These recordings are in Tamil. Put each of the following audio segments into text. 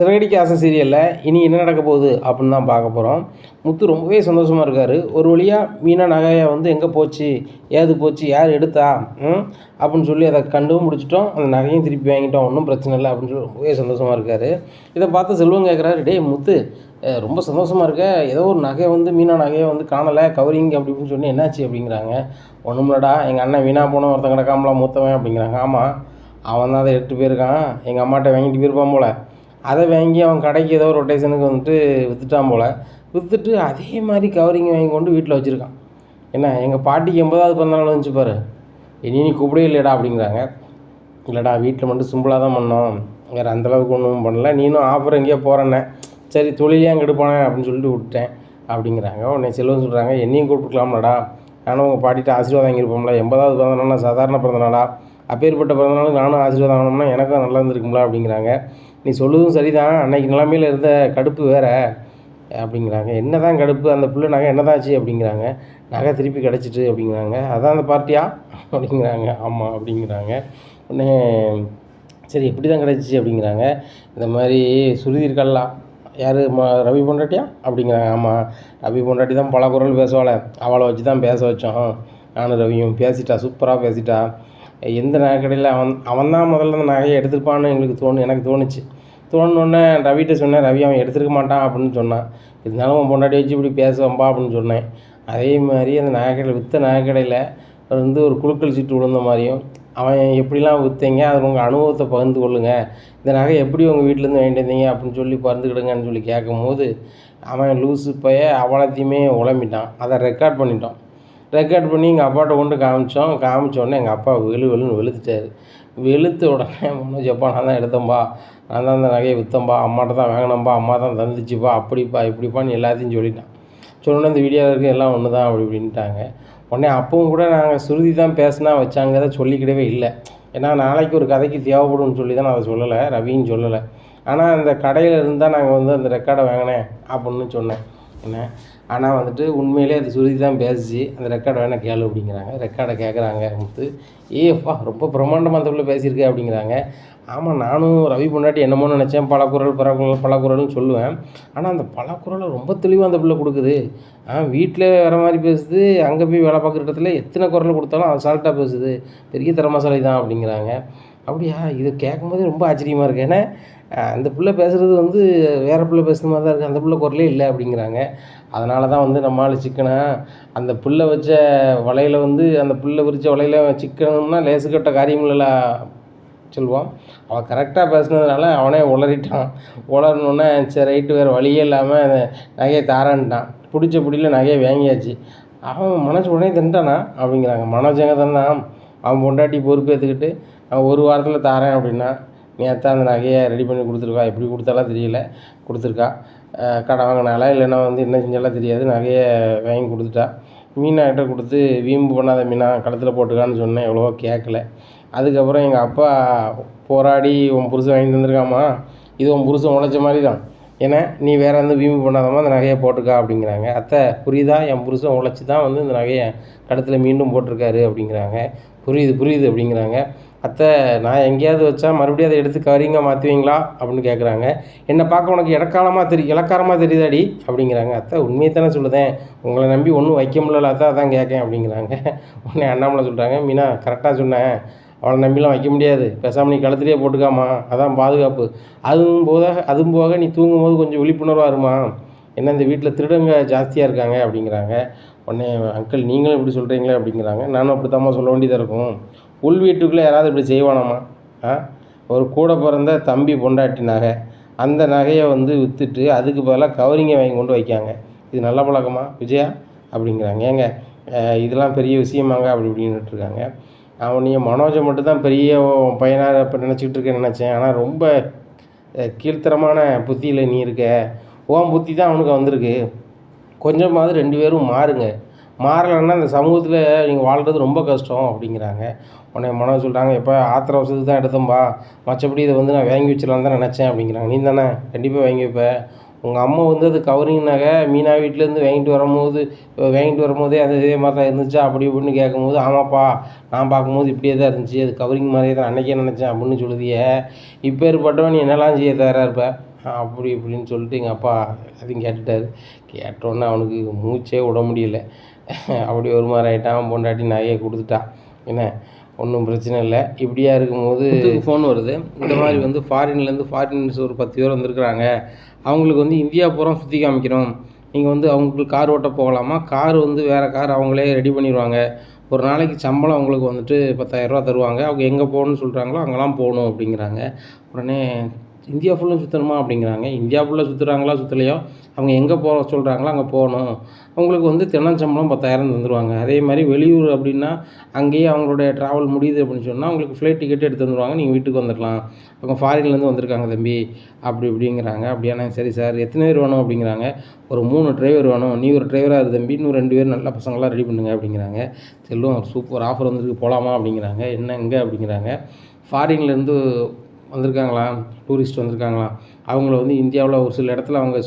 சிறகடிக்க ஆசை சீரியலில் இனி என்ன நடக்க போகுது அப்படின்னு தான் பார்க்க போகிறோம். முத்து ரொம்பவே சந்தோஷமாக இருக்கார். ஒரு வழியாக மீனா நகையை வந்து எங்கே போச்சு, ஏது போச்சு, யார் எடுத்தா அப்படின்னு சொல்லி அதை கண்டும் முடிச்சிட்டோம். அந்த நகையும் திருப்பி வாங்கிட்டோம், ஒன்றும் பிரச்சனை இல்லை அப்படின்னு சொல்லி ரொம்பவே சந்தோஷமாக இருக்கார். இதை பார்த்து செல்வம் கேட்குறாரு, டேய் முத்து, ரொம்ப சந்தோஷமாக இருக்க, ஏதோ ஒரு நகையை வந்து மீனா நகையை வந்து காணலை, கவரிங் அப்படி இப்படின்னு சொல்லி என்னாச்சு அப்படிங்கிறாங்க. ஒன்றும்லடா, எங்கள் அண்ணன் வீணாக போனோம் ஒருத்தன் கிடக்காமலாம் மூத்தவன் அப்படிங்கிறாங்க. ஆமாம், அவன் தான் அதை எடுத்துகிட்டு போயிருக்கான், எங்கள் அம்மாட்ட வாங்கிட்டு போயிருப்பான் போல். அதை வாங்கி அவன் கடைக்கு ஏதோ ரொட்டேஷனுக்கு வந்துட்டு விற்றுட்டான் போல். விற்றுட்டு அதே மாதிரி கவரிங் வாங்கி கொண்டு வீட்டில் வச்சுருக்கான். என்ன, எங்கள் பாட்டிக்கு 80வது பிறந்தநாள் வந்துச்சு பாரு, நீ கூப்பிடவே இல்லைடா அப்படிங்கிறாங்க. இல்லைடா, வீட்டில் மட்டும் சிம்பிளாக தான் பண்ணோம், வேறு அந்தளவுக்கு ஒன்றும் பண்ணல. நீனும் ஆஃபர் எங்கேயோ போகிறேன்னே, சரி தொழிலே அங்கே எடுப்பானே அப்படின்னு சொல்லிட்டு விட்டேன் அப்படிங்கிறாங்க. உடனே செல்வம் சொல்கிறாங்க, என்னையும் கூப்பிட்டுக்கலாம்லடா, நானும் உங்கள் பாட்டிகிட்ட ஆசீர்வாதம் வாங்கியிருப்போம்ல, 80வது பிறந்தநாள்னா சாதாரண பிறந்தநாளா, அப்பேற்பட்ட பிறந்தநாளும் நானும் ஆசீர்வாதம் வாங்கினோம்னா எனக்கும் நல்லா இருந்திருக்கும்ல அப்படிங்கிறாங்க. நீ சொல்லுதும் சரிதான், அன்னைக்கு நிலைமையில் இருந்த கடுப்பு வேறு அப்படிங்கிறாங்க. என்ன தான் கடுப்பு, அந்த பிள்ளை நகை என்னதாச்சு அப்படிங்கிறாங்க. நகை திருப்பி கிடச்சிட்டு அப்படிங்கிறாங்க. அதான் அந்த பார்ட்டியா அப்படிங்கிறாங்க. ஆமாம் அப்படிங்கிறாங்க. உடனே சரி எப்படி தான் கிடச்சிச்சு அப்படிங்கிறாங்க. இந்த மாதிரி சுருதி இருக்கலாம், யார் ரவி பொண்டாட்டியா அப்படிங்கிறாங்க. ஆமாம், ரவி பொண்டாட்டி தான் பல குரல் பேசுவாள், அவளை வச்சு தான் பேச வச்சோம். நானும் ரவியும் பேசிட்டா, சூப்பராக பேசிட்டா. எந்த நகைக்கடையில் அவன் தான் முதல்ல அந்த நகையை எடுத்துருப்பான்னு எனக்கு தோணுச்சு. தோணுன்னொன்னே ரவிகிட்ட சொன்னேன், ரவி அவன் எடுத்துருக்க மாட்டான் அப்படின்னு சொன்னான். இருந்தாலும் அவன் பொண்டாட்டி வச்சு இப்படி பேசுவான்பா அப்படின்னு சொன்னேன். அதே மாதிரி அந்த நகைக்கடையில் விற்ற நகைக்கடையில் வந்து ஒரு குலுக்கல் சீட்டு விழுந்த மாதிரியும், அவன் எப்படிலாம் விற்றீங்க, அதில் உங்கள் அனுபவத்தை பகிர்ந்து கொள்ளுங்கள், இந்த நகை எப்படி உங்கள் வீட்டிலேருந்து வாங்கிட்டு வந்தீங்க அப்படின்னு சொல்லி பகிர்ந்துக்கிடுங்கன்னு சொல்லி கேட்கும்போது, அவன் லூஸு பைய அவ்வளோத்தையுமே உழம்பிட்டான். அதை ரெக்கார்ட் பண்ணிட்டோம். ரெக்கார்ட் பண்ணி எங்கள் அப்பாட்ட கொண்டு காமிச்சோடனே எங்கள் அப்பா வெளுன்னு வெளுத்துட்டார். வெளுத்த உடனே மனோஜ், அப்பா நான் தான் எடுத்தேன்பா, நான் தான் அந்த நகையை விற்றேன்பா, அம்மாட்ட தான் வாங்கினேன்பா, அம்மா தான் தந்துச்சுப்பா, அப்படிப்பா இப்படிப்பான்னு எல்லாத்தையும் சொல்லிட்டான். சொன்னோன்னே இந்த வீடியோவில் இருக்க எல்லாம் ஒன்று தான் அப்படி இப்படின்ட்டாங்க. உடனே அப்பவும் கூட நாங்கள் சுருதி தான் பேசினா வச்சாங்க, அதை சொல்லிக்கிடவே இல்லை. ஏன்னா நாளைக்கு ஒரு கதைக்கு தேவைப்படும்னு சொல்லி தான் நான் அதை சொல்லலை, ரவின்னு சொல்லலை. ஆனால் அந்த கடையில் இருந்தால் நாங்கள் வந்து அந்த ரெக்கார்டை வாங்கினேன் அப்படின்னு சொன்னேன். என்ன, ஆனால் வந்துட்டு உண்மையிலே அது சுருதி தான் பேசிச்சு, அந்த ரெக்கார்டை வேணால் கேளு அப்படிங்கிறாங்க. ரெக்கார்டை கேட்குறாங்க முத்து. ஏப்பா ரொம்ப பிரம்மாண்டமாக அந்த பிள்ளை பேசியிருக்கேன் அப்படிங்கிறாங்க. ஆமாம், நானும் ரவி பொண்டாட்டி என்னமோ நினச்சேன், பலக்குரல்னு சொல்லுவேன். ஆனால் அந்த பலக்குரலை ரொம்ப தெளிவாக அந்த பிள்ளை கொடுக்குது. வீட்டில் வேறு மாதிரி பேசுது, அங்கே போய் வேலை பார்க்குற இடத்துல எத்தனை குரல் கொடுத்தாலும் அசால்ட்டாக பேசுது, பெரிய திறமைசாலி தான் அப்படிங்கிறாங்க. அப்படியா, இதை கேட்கும்போதே ரொம்ப ஆச்சரியமாக இருக்குது. ஏன்னா அந்த பிள்ளை பேசுகிறது வந்து வேறு பிள்ளை பேசுகிற மாதிரி தான் இருக்குது, அந்த பிள்ளை குரலே இல்லை அப்படிங்கிறாங்க. அதனால தான் வந்து நம்மளால் சிக்கனை அந்த புல்லை வச்ச வலையில் வந்து அந்த புல்லை விரித்த வலையில் சிக்கணும்னா லேசுக்கட்ட காரியம் இல்லைல்ல சொல்லுவான். அவன் கரெக்டாக பேசுனதுனால அவனே உளறிட்டான். உளறினோன்னே சரி ரைட்டு, வேறு வழியே இல்லாமல் நகையை தாரன்ட்டான். பிடிச்ச பிடியில் நகையை வாங்கியாச்சு. அவன் மனசு உடனே தின்ட்டானா அப்படிங்கிறாங்க. மனோஜ் எங்கே தான் அவன் பொண்டாட்டி பொறுப்பு ஏற்றுக்கிட்டு அவன் ஒரு வாரத்தில் தாரேன் அப்படின்னா, நேற்று அந்த நகையை ரெடி பண்ணி கொடுத்துருக்கா, எப்படி கொடுத்தாலாம் தெரியல, கொடுத்துருக்கா. கடை வாங்கினாலா இல்லைன்னா வந்து என்ன செஞ்சாலாம் தெரியாது, நகையை வாங்கி கொடுத்துட்டா. மீனாகிட்ட கொடுத்து வீம்பு பண்ணாத மீனா, கழுத்தில் போட்டுக்கான்னு சொன்னேன், எவ்வளவோ கேட்கல. அதுக்கப்புறம் எங்கள் அப்பா போராடி உன் புருஷன் வாங்கி தந்துருக்காமா, இது உன் புருஷன் உழைச்ச மாதிரி தான், ஏன்னா நீ வேறு எந்த வீம்பு பண்ணாதம்மா, அந்த நகையை போட்டுக்கா அப்படிங்கிறாங்க. அத்தை புரியுதா, என் புருஷன் உழைச்சி தான் வந்து இந்த நகையை கழுத்தில் மீண்டும் போட்டிருக்காரு அப்படிங்கிறாங்க. புரியுது அப்படிங்கிறாங்க. அத்தை, நான் எங்கேயாவது வச்சா மறுபடியும் அதை எடுத்து கவரிங்காக மாற்றுவீங்களா அப்படின்னு கேட்குறாங்க. என்னை பார்க்க உனக்கு இலக்காரமாக தெரியுதாடி அப்படிங்கிறாங்க. அத்தை உண்மையை தானே சொல்லுதேன், உங்களை நம்பி ஒன்றும் வைக்க முடியல அத்தை, அதான் கேட்கேன் அப்படிங்கிறாங்க. உடனே அண்ணாமலை சொல்கிறாங்க, மீனா கரெக்டாக சொன்னேன், அவளை நம்பிலாம் வைக்க முடியாது, பேசாமல் நீ கழுத்துலேயே போட்டுக்காமா, அதான் பாதுகாப்பு. அதுவும் போக நீ தூங்கும்போது கொஞ்சம் விழிப்புணர்வாக இருமா, ஏன்னா இந்த வீட்டில் திருடங்க ஜாஸ்தியாக இருக்காங்க அப்படிங்கிறாங்க. உடனே அங்கிள் நீங்களும் இப்படி சொல்கிறீங்களே அப்படிங்கிறாங்க. நானும் அப்படி தாம்மா சொல்ல வேண்டியதாக இருக்கும். உள் வீட்டுக்குள்ளே யாராவது இப்படி செய்வானாம்மா? ஒரு கூட பிறந்த தம்பி பொண்டாட்டி நகை, அந்த நகையை வந்து விற்றுட்டு அதுக்கு பதிலாக கவரிங்கை வாங்கி கொண்டு வைக்காங்க. இது நல்ல பழக்கமா விஜயா அப்படிங்கிறாங்க. ஏங்க இதெல்லாம் பெரிய விஷயமாங்க அப்படி இப்படின்னுட்டுருக்காங்க. அவனையும் மனோஜை மட்டும்தான் பெரிய பையனாக இப்போ நினச்சிக்கிட்டு இருக்கேன்னு நினச்சேன். ஆனால் ரொம்ப கீழ்த்தரமான புத்தியில் நீ இருக்க, உன் புத்தி தான் அவனுக்கு வந்திருக்கு. கொஞ்சமாவது 2 பேரும் மாறுங்க, மாறலைன்னா இந்த சமூகத்தில் நீங்கள் வாழ்கிறது ரொம்ப கஷ்டம் அப்படிங்கிறாங்க. உடனே மனோஜ் சொல்கிறாங்க, எப்போ ஆத்திர அவசரத்துக்கு தான் எடுத்தோம்பா, மற்றபடி இதை வந்து நான் வாங்கி வச்சிடலான்னு தான் நினச்சேன் அப்படிங்கிறாங்க. நீ தானே கண்டிப்பாக வாங்கி வைப்ப, உங்கள் அம்மா வந்து அது கவரிங் நகை மீனா வீட்டிலேருந்து வாங்கிட்டு வரும்போதே அது இதே மாதிரி தான் இருந்துச்சா அப்படி இப்படின்னு கேட்கும்போது, ஆமாப்பா நான் பார்க்கும்போது இப்படியே தான் இருந்துச்சு, அது கவரிங் மாதிரியே தான் அன்றைக்கே நினச்சேன் அப்படின்னு சொல்லுதியே, இப்பேற்பட்டவன் நீ என்னெல்லாம் செய்ய தயாராக இருப்ப? அப்படி இப்படின்னு சொல்லிட்டு எங்கள் அப்பா அதையும் கேட்டுட்டார். கேட்டோன்னே அவனுக்கு மூச்சே விட முடியல. அப்படி ஒரு மாதிரி ஆகிட்டான். அவன் பொண்டாட்டி நகையை கொடுத்துட்டான். என்ன ஒன்றும் பிரச்சனை இல்லை. இப்படியா இருக்கும்போது ஃபோன் வருது. இந்த மாதிரி வந்து ஃபாரின்ஸ் ஒரு 10 பேர் வந்திருக்குறாங்க. அவங்களுக்கு வந்து இந்தியா பூரா சுற்றி காமிக்கிறோம். நீங்கள் வந்து அவங்களுக்கு கார் ஓட்ட போகலாமா? கார் வந்து வேறு கார் அவங்களே ரெடி பண்ணிடுவாங்க. ஒரு நாளைக்கு சம்பளம் அவங்களுக்கு வந்துட்டு 10,000 தருவாங்க. அவங்க எங்கே போகணுன்னு சொல்கிறாங்களோ அங்கெல்லாம் போகணும் அப்படிங்கிறாங்க. உடனே இந்தியா ஃபுல்லும் சுற்றணுமா அப்படிங்கிறாங்க. இந்தியா ஃபுல்லாக சுற்றுறாங்களா சுற்றலையோ, அவங்க எங்கே போக சொல்கிறாங்களோ அங்கே போகணும். அவங்களுக்கு வந்து தினச்சம்பளம் 10,000 தந்துடுவாங்க. அதே மாதிரி வெளியூர் அப்படின்னா அங்கேயே அவங்களுடைய ட்ராவல் முடியுது அப்படின்னு சொன்னால் அவங்களுக்கு ஃப்ளைட் டிக்கெட் எடுத்து வந்துடுவாங்க. நீங்கள் வீட்டுக்கு வந்துடலாம். அவங்க ஃபாரின்லேருந்து வந்திருக்காங்க தம்பி அப்படி இப்படிங்கிறாங்க. அப்படியாண்ணே சரி சார், எத்தனை பேர் வேணும் அப்படிங்கிறாங்க. ஒரு 3 டிரைவர் வேணும். நீ ஒரு டிரைவராக இரு தம்பி, இன்னும் 2 பேர் நல்ல பசங்களாம் ரெடி பண்ணுங்க அப்படிங்கிறாங்க. செல்லும் சூப்பர் ஆஃபர் வந்திருக்கு போகலாமா அப்படிங்கிறாங்க. என்ன எங்கே அப்படிங்கிறாங்க. ஃபாரின்லேருந்து வந்திருக்காங்களாம், டூரிஸ்ட் வந்திருக்காங்களாம். அவங்கள வந்து இந்தியாவில் ஒரு சில இடத்துல அவங்க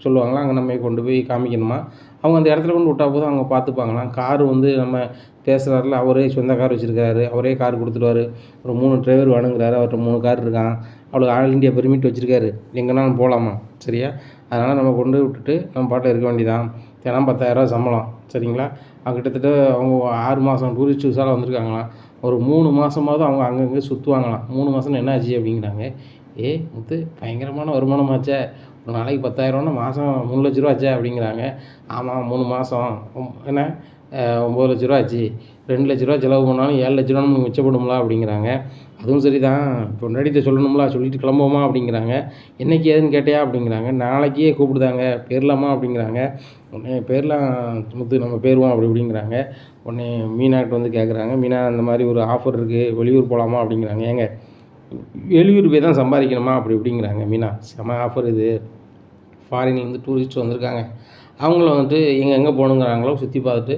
சொல்லுவாங்களாம், அங்கே நம்ம கொண்டு போய் காமிக்கணுமா. அவங்க அந்த இடத்துல கொண்டு விட்டா போதும் அவங்க பார்த்துப்பாங்களாம். கார் வந்து நம்ம பேசுகிறாருல, அவரே சொந்த கார் வச்சுருக்காரு, அவரே கார் கொடுத்துடுவார். ஒரு 3 டிரைவர் வேணுங்கிறாரு, அவர்கிட்ட 3 கார் இருக்கான். அவளுக்கு ஆல் இண்டியா பெர்மிட் வச்சுருக்காரு, எங்கேனாலும் போகலாமா. சரியா, அதனால் நம்ம கொண்டு விட்டுட்டு நம்ம பாட்டில் இருக்க வேண்டியதான். தினம் 10,000 சம்பளம். சரிங்களா, அவங்க கிட்டத்தட்ட அவங்க 6 மாதம் டூரிஸ்ட் விசாவில் வந்திருக்காங்களாம். ஒரு 3 மாதமாவது அவங்க அங்கங்கே சுற்றுவாங்களாம். 3 மாதம் என்ன ஆச்சு அப்படிங்கிறாங்க. முத்து பயங்கரமான வருமானமாச்சே, ஒரு நாளைக்கு 10,000ன்னா மாதம் 3 லட்ச ரூபா ஆச்சே அப்படிங்கிறாங்க. ஆமாம் 3 மாதம் என்ன 9 லட்ச ரூபா ஆச்சு. 2 லட்ச ரூபா செலவு பண்ணாலும் 7 லட்ச ரூபா நமக்கு மிச்சப்படும்ல அப்படிங்கிறாங்க. அதுவும் சரி தான், பொண்டாட்டிகிட்ட சொல்லணும்ல, சொல்லிட்டு கிளம்புவோமா அப்படிங்கிறாங்க. என்னைக்கு ஏதுன்னு கேட்டியா அப்படிங்கிறாங்க. நாளைக்கே கூப்பிடுதாங்க, போயிடலாமா அப்படிங்கிறாங்க. உடனே போயிடலாம் முத்து, நம்ம போயிடுவோம் அப்படி இப்படிங்கிறாங்க. உடனே மீனாக்கிட்ட வந்து கேட்குறாங்க. மீனா, இந்த மாதிரி ஒரு ஆஃபர் இருக்குது, வெளியூர் போகலாமா அப்படிங்கிறாங்க. ஏங்க வெளியூர் போய் தான் சம்பாதிக்கணுமா அப்படி இப்படிங்கிறாங்க. மீனா, செம ஆஃபர் இது, ஃபாரின்லேருந்து டூரிஸ்ட் வந்திருக்காங்க. அவங்கள வந்துட்டு எங்கே போகணுங்கிறாங்களோ சுற்றி பார்த்துட்டு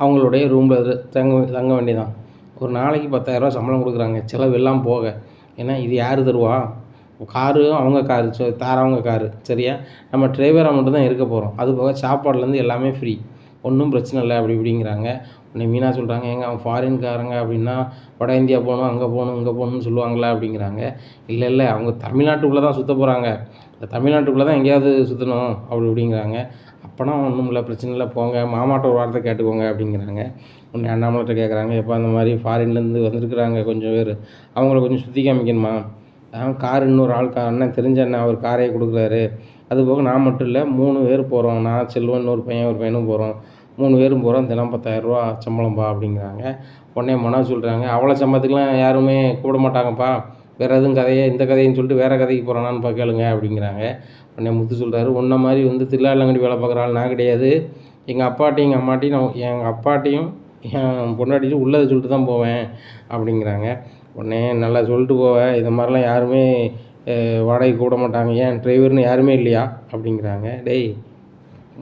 அவங்களுடைய ரூமில் தங்க வேண்டியதான். ஒரு நாளைக்கு 10,000 சம்பளம் கொடுக்குறாங்க, செலவு எல்லாம் போக. ஏன்னா இது யார் தருவா? காரு அவங்க காரு, தாரவங்க காரு. சரியா, நம்ம டிரைவராக மட்டும் தான் இருக்க போகிறோம். அது போக சாப்பாடுலேருந்து எல்லாமே ஃப்ரீ, ஒன்றும் பிரச்சனை இல்லை அப்படி இப்படிங்கிறாங்க. உடனே மீனா சொல்கிறாங்க, ஏங்க அவன் ஃபாரின்காரங்க அப்படின்னா வட இந்தியா போகணும், அங்கே போகணும், இங்கே போகணும்னு சொல்லுவாங்களா அப்படிங்கிறாங்க. இல்லை அவங்க தமிழ்நாட்டுக்குள்ளே தான் சுற்ற போகிறாங்க, இந்த தமிழ்நாட்டுக்குள்ளே தான் எங்கேயாவது சுற்றணும் அப்படி இப்படிங்கிறாங்க. அப்போனா ஒன்றும் இல்லை, பிரச்சனை இல்லை, போங்க, மாமாட்ட ஒரு வார்த்தை கேட்டுக்கோங்க அப்படிங்கிறாங்க. உடனே அண்ணாமலைகிட்ட கேட்குறாங்க, எப்போ அந்த மாதிரி ஃபாரின்லேருந்து வந்திருக்கிறாங்க கொஞ்சம் பேர், அவங்கள கொஞ்சம் சுற்றி காமிக்கணுமா. கார் இன்னொரு ஆள் அண்ணன் தெரிஞ்ச அண்ணன், அவர் காரையே கொடுக்குறாரு. அதுபோக நான் மட்டும் இல்லை, 3 பேர் போகிறோம். நான் செல்வன், இன்னொரு பையனும் போகிறோம். 3 பேரும் போகிறோம். தினம் 10,000 சம்பளம்ப்பா அப்படிங்கிறாங்க. உடனே மனோஜ் சொல்கிறாங்க, அவ்வளோ சம்பளத்துக்குலாம் யாருமே கூப்பிட மாட்டாங்கப்பா, வேறு எதுவும் இந்த கதைன்னு சொல்லிட்டு வேறு கதைக்கு போகிறானான்னு கேளுங்க அப்படிங்கிறாங்க. உடனே முத்து சொல்கிறாரு, உன்ன மாதிரி வந்து தில்லாலங்கடி வேலை பார்க்குற ஆள் நான் கிடையாது. எங்கள் அப்பாட்டையும் எங்கள் அம்மாட்டையும் எங்கள் அப்பாட்டையும் என் பொண்டாட்டியும் உள்ளதை சொல்லிட்டு தான் போவேன் அப்படிங்கிறாங்க. உடனே நல்லா சொல்லிட்டு போவேன், இது மாதிரிலாம் யாருமே வாடகை கூட மாட்டாங்க, ஏன் டிரைவர்னு யாருமே இல்லையா அப்படிங்கிறாங்க. டேய்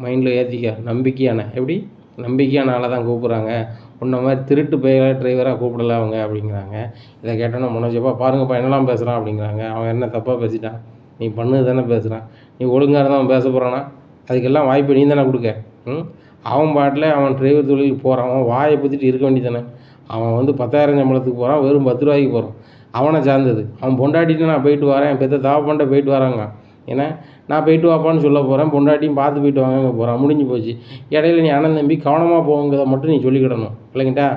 மைண்டில் ஏற்றிக்க, நம்பிக்கையான எப்படி நம்பிக்கையான ஆளை தான் கூப்பிட்றாங்க, உன்ன மாதிரி திருட்டு போய் டிரைவராக கூப்பிடல அவங்க அப்படிங்கிறாங்க. இதை கேட்டோன்னா மனோஜப்பா பாருங்கப்பா என்னெல்லாம் பேசுகிறான் அப்படிங்கிறாங்க. அவன் என்ன தப்பாக பேசிட்டான், நீ பண்ணது தானே பேசுகிறான், நீ ஒழுங்காக இருந்தால் அவன் பேச போகிறானா, அதுக்கெல்லாம் வாய்ப்பு நீ தானே கொடுக்க. அவன் பாட்டில் அவன் டிரைவர் தொழிலுக்கு போகிறான், அவன் வாயை பற்றிட்டு இருக்க வேண்டியதானே. அவன் வந்து 10,000 சம்பளத்துக்கு போகிறான், வெறும் 10 ரூபாய்க்கு போகிறான், அவனை சார்ந்தது. அவன் பொண்டாட்டிட்டு நான் போயிட்டு வரேன், பெற்ற தாவப்பண்ட போயிட்டு வராங்க, ஏன்னா நான் போயிட்டு வாப்பான்னு சொல்ல போகிறேன், பொண்டாட்டியும் பார்த்து போயிட்டு வாங்க போகிறான், முடிஞ்சு போச்சு. இடையில நீ அண்ணன் தம்பி கவனமாக போங்கிறத மட்டும் நீ சொல்லிக்கிடணும் இல்லைங்கிட்டா.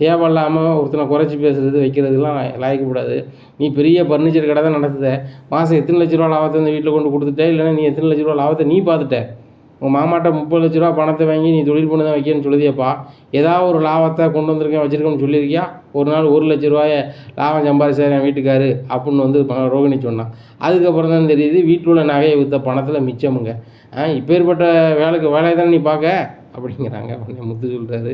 தேவையில்லாமல் ஒருத்தனை குறைச்சி பேசுகிறது வைக்கிறதுலாம் லாய்க்கக்கூடாது. நீ பெரிய ஃபர்னிச்சர் கடை தான் நடத்துத, மாதம் எத்தனை லட்ச ரூபா லாபத்தை அந்த வீட்டில் கொண்டு கொடுத்துட்ட, இல்லைன்னா நீ எத்தனை லட்ச ரூபா லாபத்தை நீ பார்த்துட்ட. உங்கள் மாமாட்ட 30 லட்ச ரூபா பணத்தை வாங்கி நீ தொழில் பண்ணி தான் வைக்கணும்னு சொல்லுதியப்பா, ஏதாவது ஒரு லாபத்தை கொண்டு வந்திருக்கேன் வச்சுருக்கேன்னு சொல்லியிருக்கியா. ஒரு நாள் 1 லட்ச ரூபாயை லாபம் சம்பாதிச்சார் என் வீட்டுக்காரு அப்படின்னு வந்து ரோகிணி சொன்னான். அதுக்கப்புறம் தான் தெரியுது வீட்டில் உள்ள நகையை விற்ற பணத்தில் மிச்சமுங்க. இப்பேற்பட்ட வேலையை தானே நீ பார்க்க அப்படிங்கிறாங்க. உடனே முத்து சொல்கிறாரு,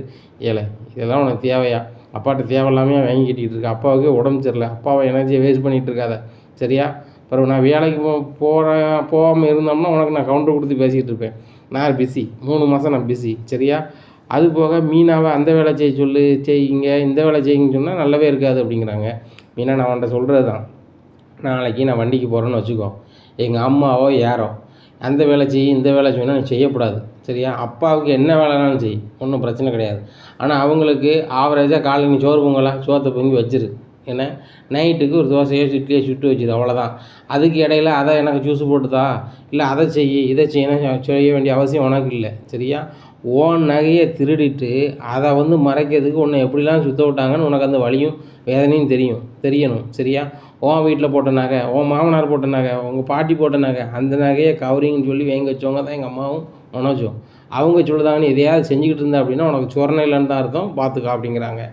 ஏழை இதெல்லாம் உனக்கு தேவையா, அப்பாட்ட தேவையில்லாமே வாங்கி கட்டிகிட்டு இருக்க, அப்பாவுக்கு உடம்பு சரியில்லை, அப்பாவை எனர்ஜியை வேஸ்ட் பண்ணிகிட்டு இருக்காத சரியா. பிறகு நான் வேலைக்கு போகாமல் இருந்தோம்னா உனக்கு நான் கவுண்டர் கொடுத்து பேசிகிட்டு இருப்பேன். நான் பிஸி, 3 மாதம் நான் பிஸி சரியா. அது போக மீனாவை அந்த வேலை செய்ய சொல்லு, செய்யுங்க இந்த வேலை செய்யுங்கன்னு சொன்னால் நல்லாவே இருக்காது அப்படிங்கிறாங்க. மீனா, நான் அவன்கிட்ட சொல்கிறது தான், நாளைக்கு நான் வண்டிக்கு போகிறேன்னு வச்சுக்கோ, எங்கள் அம்மாவோ யாரோ அந்த வேலை செய்ய இந்த வேலை செய்யணும் நீ செய்யக்கூடாது சரியா. அப்பாவுக்கு என்ன வேலைனாலும் செய், ஒன்றும் பிரச்சனை கிடையாது. ஆனால் அவங்களுக்கு ஆவரேஜாக காலையில் நீ சோறு பொங்கலாம், சோத்தை பொங்கி வச்சிரு ஏன்னா நைட்டுக்கு ஒரு தோசையோ இட்லியோ சுட்டு வச்சிரு, அவ்வளோதான். அதுக்கு இடையில அதை எனக்கு ஜூஸு போட்டுதா, இல்லை அதை இதை செய்யணும் செய்ய வேண்டிய அவசியம் உனக்கு இல்லை. சரியா? உன் நகையை திருடிட்டு அதை வந்து மறைக்கிறதுக்கு உன்னை எப்படிலாம் சுத்த விட்டாங்கன்னு உனக்கு அந்த வலியும் வேதனையும் தெரியணும். சரியா? உன் வீட்டில் போட்ட நகை, உன் மாமனார் போட்ட நகை, உங்கள் பாட்டி போட்ட நகை, அந்த நகையை கவரிங்னு சொல்லி வாங்கி வச்சவங்க தான் எங்கள் அம்மாவும் மனோஜும். அவங்க சொல்லுதாங்கன்னு எதையாவது செஞ்சுக்கிட்டு இருந்தா அப்படின்னா உனக்கு சொரணை இல்லைன்னு தான் அர்த்தம், பார்த்துக்கா அப்படிங்கிறாங்க.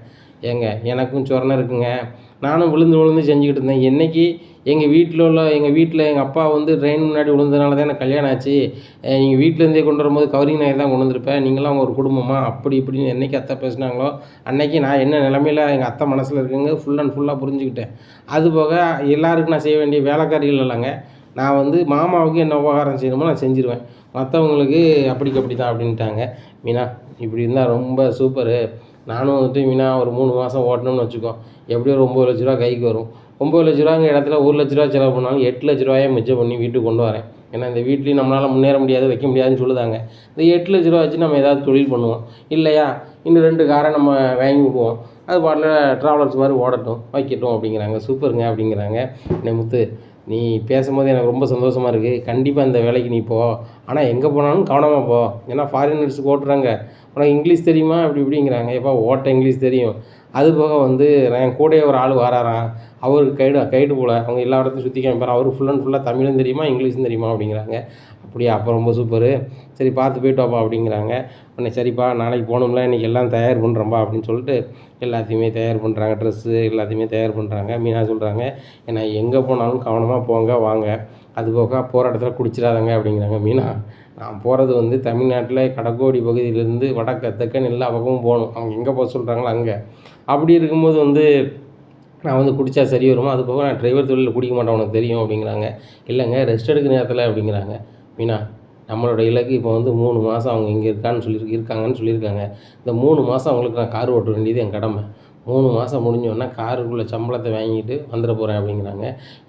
ஏங்க எனக்கும் சொரணை இருக்குங்க. நானும் விழுந்து செஞ்சுக்கிட்டு இருந்தேன். என்னைக்கு எங்கள் வீட்டில் எங்கள் அப்பா வந்து ட்ரெயின் முன்னாடி விழுந்ததுனால தான் எனக்கு கல்யாணம் ஆச்சு. நீங்கள் வீட்டிலேருந்தே கொண்டு வரும்போது கவரிங் நகை தான் கொண்டு வந்திருப்பேன், நீங்களாம் ஒரு குடும்பமா அப்படி இப்படின்னு என்னைக்கு அத்தை பேசினாங்களோ அன்னைக்கு நான் என்ன நிலமையில எங்கள் அத்தை மனசில் இருக்குங்க ஃபுல் அண்ட் ஃபுல்லாக புரிஞ்சுக்கிட்டேன். அதுபோக எல்லாருக்கும் நான் செய்ய வேண்டிய வேலைக்காரிகள் இல்லைங்க. நான் வந்து மாமாவுக்கு என்ன உபகாரம் செய்யணுமோ நான் செஞ்சுருவேன், மற்றவங்களுக்கு அப்படி தான் அப்படின்ட்டாங்க. மீனா இப்படி இருந்தால் ரொம்ப சூப்பரு. நானும் வந்துட்டு மீனா ஒரு 3 மாதம் ஓட்டணும்னு வச்சுக்கோ, எப்படியும் ஒரு 9 லட்ச ரூபா கைக்கு வரும். 9 லட்ச ரூபாங்கிற இடத்துல 1 லட்ச ரூபா செலவு பண்ணாலும் 8 லட்ச ரூபாயை மிச்சம் பண்ணி வீட்டுக்கு கொண்டு வரேன். ஏன்னா இந்த வீட்லேயும் நம்மளால் முன்னேற முடியாது, வைக்க முடியாதுன்னு சொல்லுதாங்க. இந்த 8 லட்ச ரூபா வச்சு நம்ம ஏதாவது தொழில் பண்ணுவோம். இல்லையா இன்னும் 2 காரை நம்ம வாங்கி விடுவோம், அது பாட்டில் ட்ராவலர்ஸ் மாதிரி ஓடட்டும், வைக்கட்டும் அப்படிங்கிறாங்க. சூப்பருங்க அப்படிங்கிறாங்க. என்ன முத்து, நீ பேசும்போது எனக்கு ரொம்ப சந்தோஷமாக இருக்குது. கண்டிப்பாக இந்த வேலைக்கு நீ போ, ஆனால் எங்கே போனாலும் கவனமாக போ. ஏன்னா ஃபாரினர்ஸுக்கு ஓட்டுறாங்க, உனக்கு இங்கிலீஷ் தெரியுமா அப்படி இப்படிங்கிறாங்க. எப்பா ஓட்ட இங்கிலீஷ் தெரியும். அது போக வந்து என் கூடயே ஒரு ஆள் வராராம், அவருக்கு கைடு போல், அவங்க எல்லா இடத்தையும் சுற்றி காமிப்பார். அவருக்கு ஃபுல் அண்ட் ஃபுல்லாக தமிழும் தெரியுமா இங்கிலீஷும் தெரியுமா அப்படிங்கிறாங்க. அப்படியா, அப்போ ரொம்ப சூப்பரு, சரி பார்த்து போய்ட்டு வாப்பா அப்படிங்கிறாங்க. உடனே சரிப்பா நாளைக்கு போகணும்ல, இன்றைக்கி எல்லாம் தயார் பண்ணுறோம்பா அப்படின்னு சொல்லிட்டு எல்லாத்தையுமே தயார் பண்ணுறாங்க. ட்ரெஸ்ஸு எல்லாத்தையுமே தயார் பண்ணுறாங்க. மீனா சொல்கிறாங்க, ஏன்னா எங்கே போனாலும் கவனமாக போங்க வாங்க, அதுபோக போகிற இடத்துல குடிச்சிடாதங்க அப்படிங்கிறாங்க. மீனா, நான் போகிறது வந்து தமிழ்நாட்டில் கடக்கோடி பகுதியிலேருந்து வடக்கு தெற்கன் எல்லா பக்கமும் போகணும், அவங்க எங்கே போக சொல்கிறாங்களோ அங்கே. அப்படி இருக்கும்போது வந்து நான் வந்து குடித்தா சரி வருமா, அது போக நான் டிரைவர் தொழிலில் குடிக்க மாட்டேன் உனக்கு தெரியும் அப்படிங்கிறாங்க. இல்லைங்க ரெஸ்ட் எடுக்கிற நேரத்தில் அப்படிங்கிறாங்க. மீனா, நம்மளோட இலக்கு இப்போ வந்து 3 மாதம் அவங்க இங்கே இருக்காங்கன்னு சொல்லியிருக்காங்க. இந்த 3 மாதம் அவங்களுக்கு நான் கார் ஓட்ட வேண்டியது என் கடமை. 3 மாதம் முடிஞ்சோடனே காருக்குள்ளே சம்பளத்தை வாங்கிட்டு வந்துட போகிறேன் அப்படிங்கிறாங்க.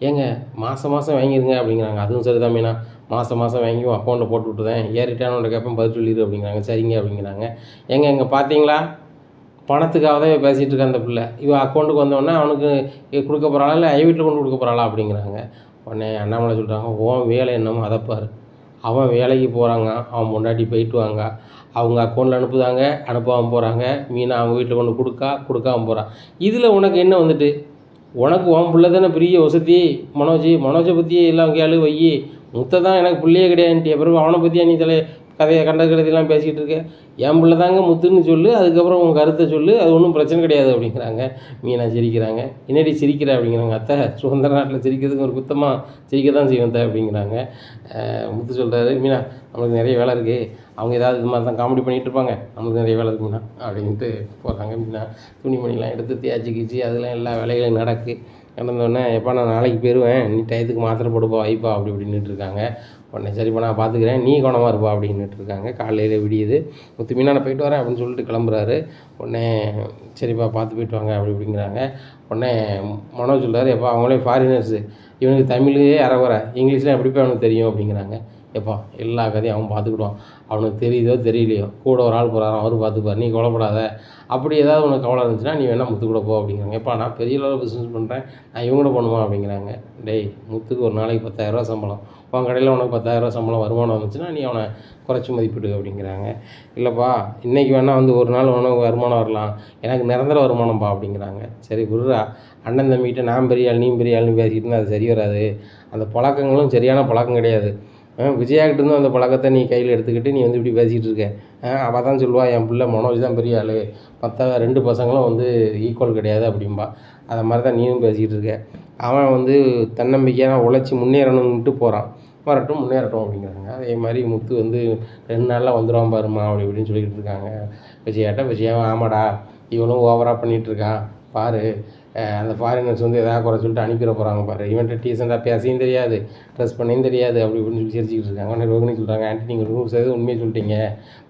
ஏங்க மாதம் வாங்கிடுங்க அப்படிங்கிறாங்க. அதுவும் சரி தான் மீனா, மாதம் வாங்கி அக்கௌண்ட்டில் போட்டு விட்டுறேன், ஏறிட்டான்னு உன்னை கேட்பேன் பதில் சொல்லிடு அப்படிங்கிறாங்க. சரிங்க அப்படிங்கிறாங்க. ஏங்க இங்கே பார்த்தீங்களா, பணத்துக்காக தான் பேசிகிட்டு இருக்க அந்த பிள்ளை, இவன் அக்கௌண்ட்டுக்கு வந்தோடனே அவனுக்கு கொடுக்க போகிறாளா இல்லை வீட்டில் கொண்டு கொடுக்க போகிறாளா அப்படிங்கிறாங்க. உடனே அண்ணாமலை சொல்கிறாங்க, உன் வேலை என்னமோ அதை பாரு. அவன் வேலைக்கு போகிறாங்க, அவன் பொண்டாட்டி போயிட்டு வாங்க, அவங்க அக்கௌண்ட்டில் அனுப்புதாங்க, அனுப்பாமல் போகிறாங்க. மீனா அவங்க வீட்டில் கொண்டு கொடுக்காம போகிறான். இதில் உனக்கு என்ன வந்துட்டு, உனக்கு உன் பிள்ளை தானே பெரிய வசதி. மனோஜை பற்றி எல்லாம் கேளு வையி, முத்தை தான் எனக்கு பிள்ளையே கிடையாதுன்ட்டு பிறகு அவனை பற்றியா நீ கதையை கதையெல்லாம் பேசிக்கிட்டு இருக்க. என் பிள்ளை தாங்க முத்துன்னு சொல்லு, அதுக்கப்புறம் உன் கருத்தை சொல்லு, அது ஒன்றும் பிரச்சனை கிடையாது அப்படிங்கிறாங்க. மீனா சிரிக்கிறாங்க. என்னடி சிரிக்கிற அப்படிங்கிறாங்க. அத்தை சுதந்திர நாட்டில் சிரிக்கிறதுக்கு ஒரு குத்தமாக சிரிக்க தான் செய்வேன் அப்படிங்கிறாங்க. முத்து சொல்கிறாரு, மீனா நம்மளுக்கு நிறைய வேலை இருக்குது, அவங்க ஏதாவது இது மாதிரி தான் காமெடி பண்ணிகிட்டு இருப்பாங்க, நம்மளுக்கு நிறைய வேலை இருக்குது மீனா அப்படின்ட்டு போகிறாங்க. மீனா துணிமணிலாம் எடுத்து தேய்ச்சி கீச்சி அதெல்லாம் எல்லா வேலைகளும் நடந்தோடனே, எப்பா நான் நாளைக்கு போயிடுவேன், நீ டயத்துக்கு மாத்திரை போடுப்பா வைப்பா அப்படி இப்படின்னுட்டு இருக்காங்க. உடனே சரிப்பா நான் பார்த்துக்கிறேன், நீ கவனமாக இருப்பா அப்படின்னுட்டு இருக்காங்க. காலையில் விடியுது. முத்து, மீனா நான் போயிட்டு வரேன் அப்படின்னு சொல்லிட்டு கிளம்புறாரு. உடனே சரிப்பா பார்த்து போயிட்டு வாங்க அப்படி இப்படிங்கிறாங்க. உடனே மனோஜ் சொல்கிறாரு, எப்பா அவங்களே ஃபாரினர்ஸு, இவனுக்கு தமிழ்லேயே அறவரை, இங்கிலீஷ்லாம் எப்படி போய் அவனுக்கு தெரியும் அப்படிங்கிறாங்க. எப்பா எல்லா கதையும் அவன் பார்த்துக்கிடுவான், அவனுக்கு தெரியுதோ தெரியலையோ கூட ஒரு ஆள் போகிறாரோ அவரு பார்த்துப்பார், நீ கவலைப்படாத. அப்படி ஏதாவது உனக்கு கவலை இருந்துச்சுன்னா நீ வேணால் முத்து கூட போ அப்படிங்கிறாங்க. எப்பா நான் பெரிய லெவலில் பிஸ்னஸ் பண்ணுறேன், நான் இவங்க கூட பண்ணுமா அப்படிங்கிறாங்க. டேய் முத்துக்கு ஒரு நாளைக்கு 10,000 சம்பளம், உன் கடையில் உனக்கு 10,000 சம்பளம் வருமானம் வந்துச்சுன்னா நீ அவனை குறைச்சி மதிப்பிடு அப்படிங்கிறாங்க. இல்லைப்பா இன்றைக்கி வேணால் வந்து ஒரு நாள் உனக்கு வருமானம் வரலாம், எனக்கு நிரந்தர வருமானம்ப்பா அப்படிங்கிறாங்க. சரி விட்றா, அண்ணன் தம்பிகிட்ட நான் பெரிய ஆள் நீ பெரிய ஆள்னு பேசிக்கிட்டு இருந்தால் அது சரி வராது, அந்த பழக்கங்களும் சரியான பழக்கம் கிடையாது. விஜயாக்கிட்டேருந்து அந்த பழக்கத்தை நீ கையில் எடுத்துக்கிட்டு நீ வந்து இப்படி பேசிக்கிட்டு இருக்க. அவள் தான் சொல்லுவாள், என் பிள்ளை மனோஜ் தான் பெரிய ஆள், மற்ற 2 பசங்களும் வந்து ஈக்குவல் கிடையாது அப்படின்பா. அதை மாதிரி தான் நீயும் பேசிக்கிட்டு இருக்க. அவன் வந்து தன்னம்பிக்கையாக உழைச்சி முன்னேறணுன்ட்டு போகிறான், முன்னேறட்டும் அப்படிங்கிறாங்க. அதே மாதிரி முத்து வந்து 2 நாளில் வந்துடுவான் பாருமா அப்படி இப்படின்னு சொல்லிக்கிட்டு இருக்காங்க விஜயாவை. ஆமாடா இவனும் ஓவராக பண்ணிகிட்ருக்கான் பாரு, அந்த ஃபாரினர்ஸ் வந்து எதாவது குறை சொல்லிட்டு அனுப்பிட போகிறாங்க பாரு, இவன்ட்ட டீசெண்டாக பேசையும் தெரியாது, ட்ரெஸ் பண்ணியும் தெரியாது அப்படி இப்படின்னு சொல்லி சிரிச்சிக்கிட்டு இருக்காங்க. உடனே ரோகிணி சொல்கிறாங்க, ஆண்டி நீங்கள் 100% உண்மையை சொல்லிட்டீங்க,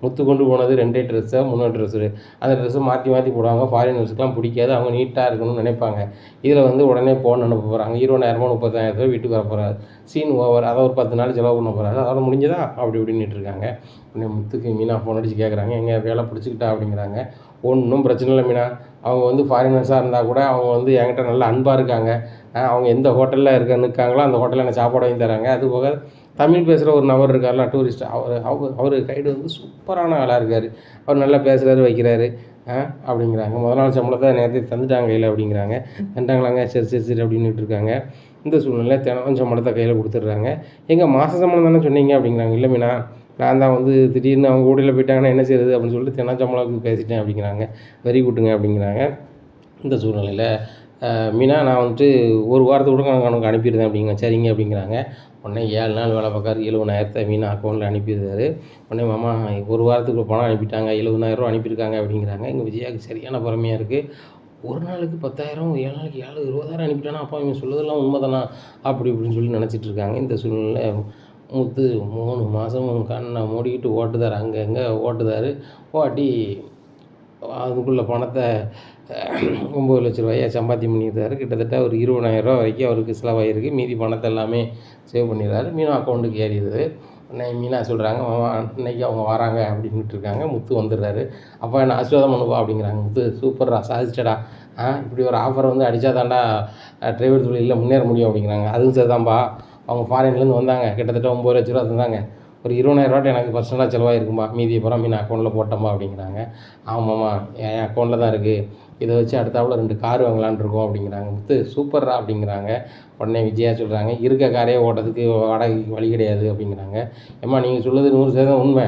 முத்து கொண்டு போனது 2 ட்ரெஸ்ஸோ 3 ட்ரெஸ்ஸு, அந்த ட்ரெஸ்ஸை மாற்றி போடுவாங்க, ஃபாரினர்ஸுக்கெலாம் பிடிக்காது, அவங்க நீட்டாக இருக்கணும்னு நினைப்பாங்க. இதில் வந்து உடனே ஃபோன் அனுப்ப போகிறாங்க, 20,000 30,000 வீட்டுக்கு வர போகிறாரு, சீன் ஓவர், அதை ஒரு 10 நாள் செலவு பண்ண போகிறாரு, அதோட முடிஞ்சதா அப்படி இப்படின்னுட்டு இருக்காங்க. உடனே முத்துக்கு மீனா ஃபோன் அடித்து கேட்குறாங்க, எங்கே வேலை பிடிச்சிக்கிட்டா அப்படிங்கிறாங்க. ஒன்றும் பிரச்சனை இல்லை மீனா. அவங்க வந்து ஃபாரினர்ஸாக இருந்தால் கூட அவங்க வந்து என்கிட்ட நல்ல அன்பாக இருக்காங்க. அவங்க எந்த ஹோட்டலில் நிற்காங்களோ அந்த ஹோட்டலில் எனக்கு சாப்பாடு வாங்கி தராங்க. அதுபோக தமிழ் பேசுகிற ஒரு நபர் இருக்கார்ல டூரிஸ்ட், அவர் கைடு வந்து சூப்பரான ஆளாக இருக்கார். அவர் நல்லா பேசுகிறாரு வைக்கிறாரு அப்படிங்கிறாங்க. முதல் நாள் சம்பளத்தை நேரத்தை தந்துட்டாங்க கையில் அப்படிங்கிறாங்க. தந்துட்டாங்களாங்க, சரி சரி சரி அப்படின்னுட்டு இருக்காங்க. இந்த சூழ்நிலையில் தினம் சம்பளத்தை கையில் கொடுத்துட்றாங்க. எங்கள் மாத சம்பளம் தானே சொன்னீங்க அப்படிங்கிறாங்க. இல்லை மீனா, நான் தான் வந்து திடீர்னு அவங்க ஊடையில் போயிட்டாங்கன்னா என்ன செய்யுது அப்படின்னு சொல்லிட்டு தினம் சம்பளத்துக்கு பேசிட்டேன் அப்படிங்கிறாங்க. வெரி குட்டுங்க அப்படிங்கிறாங்க. இந்த சூழ்நிலையில் மீனா, நான் வந்துட்டு ஒரு வாரத்துக்கு கூட கணக்கு அனுப்பிடுறேன் அப்படிங்க. சரிங்க அப்படிங்கிறாங்க. உடனே 7 நாள் வேலை பார்க்காரு. 70,000 மீனா அக்கௌண்ட்டில் அனுப்பிடுறாரு. உடனே மாமா ஒரு வாரத்துக்கு பணம் அனுப்பிட்டாங்க, 70,000 அனுப்பியிருக்காங்க அப்படிங்கிறாங்க. எங்கள் விஜயாவுக்கு சரியான பொறுமையாக இருக்குது. ஒரு நாளுக்கு 10,000, 7 நாளைக்கு 20,000 அனுப்பிட்டானா, அப்பா இவன் சொல்லுறதெல்லாம் உண்மைதானா அப்படி இப்படின்னு சொல்லி நினச்சிட்டு இருக்காங்க. இந்த சூழ்நிலை முத்து 3 மாதமும் கண்ணை மூடிக்கிட்டு ஓட்டுதார், அங்கங்கே ஓட்டுதார். ஓட்டி அதுக்குள்ள பணத்தை 9 லட்ச ரூபாயை சம்பாத்தியம் பண்ணியிருந்தாரு. கிட்டத்தட்ட ஒரு 20,000 வரைக்கும் அவருக்கு செலவாகிருக்கு. மீதி பணத்தை எல்லாமே சேவ் பண்ணிடுறாரு. மீனா அக்கௌண்ட்டுக்கு ஏறிடுது. உடனே மீனா சொல்கிறாங்க, மாமா இன்னைக்கு அவங்க வராங்க அப்படின்ட்டு இருக்காங்க. முத்து வந்துடுறாரு. அப்போ என்ன ஆசீர்வாதம் பண்ணுவா அப்படிங்கிறாங்க. முத்து சூப்பர்ரா, சாதிச்சிட்டடா, இப்படி ஒரு ஆஃபரை வந்து அடித்தா தாண்டா டிரைவர் தொழிலில் முன்னேற முடியும் அப்படிங்கிறாங்க. அதுவும் சரிதான்பா, அவங்க ஃபாரின்லேருந்து வந்தாங்க, கிட்டத்தட்ட 9 லட்ச ரூபா தந்தாங்க. ஒரு 20,000 எனக்கு பர்சனலாக செலவாயிருக்கும்பா, மீதியை பூரா மீன் அக்கௌண்ட்டில் போட்டோம்பா அப்படிங்கிறாங்க. ஆமாம்மா, என் அக்கௌண்ட்டில் தான் இருக்குது, இதை வச்சு அடுத்தாப்புல 2 கார் வாங்கலான்னு இருக்கோம் அப்படிங்கிறாங்க. முத்து சூப்பர்ரா அப்படிங்கிறாங்க. உடனே விஜயா சொல்கிறாங்க, இருக்க காரே ஓட்டுறதுக்கு வாடகைக்கு வழி கிடையாது அப்படிங்கிறாங்க. ஏம்மா நீங்கள் சொல்லுறது 100% உண்மை.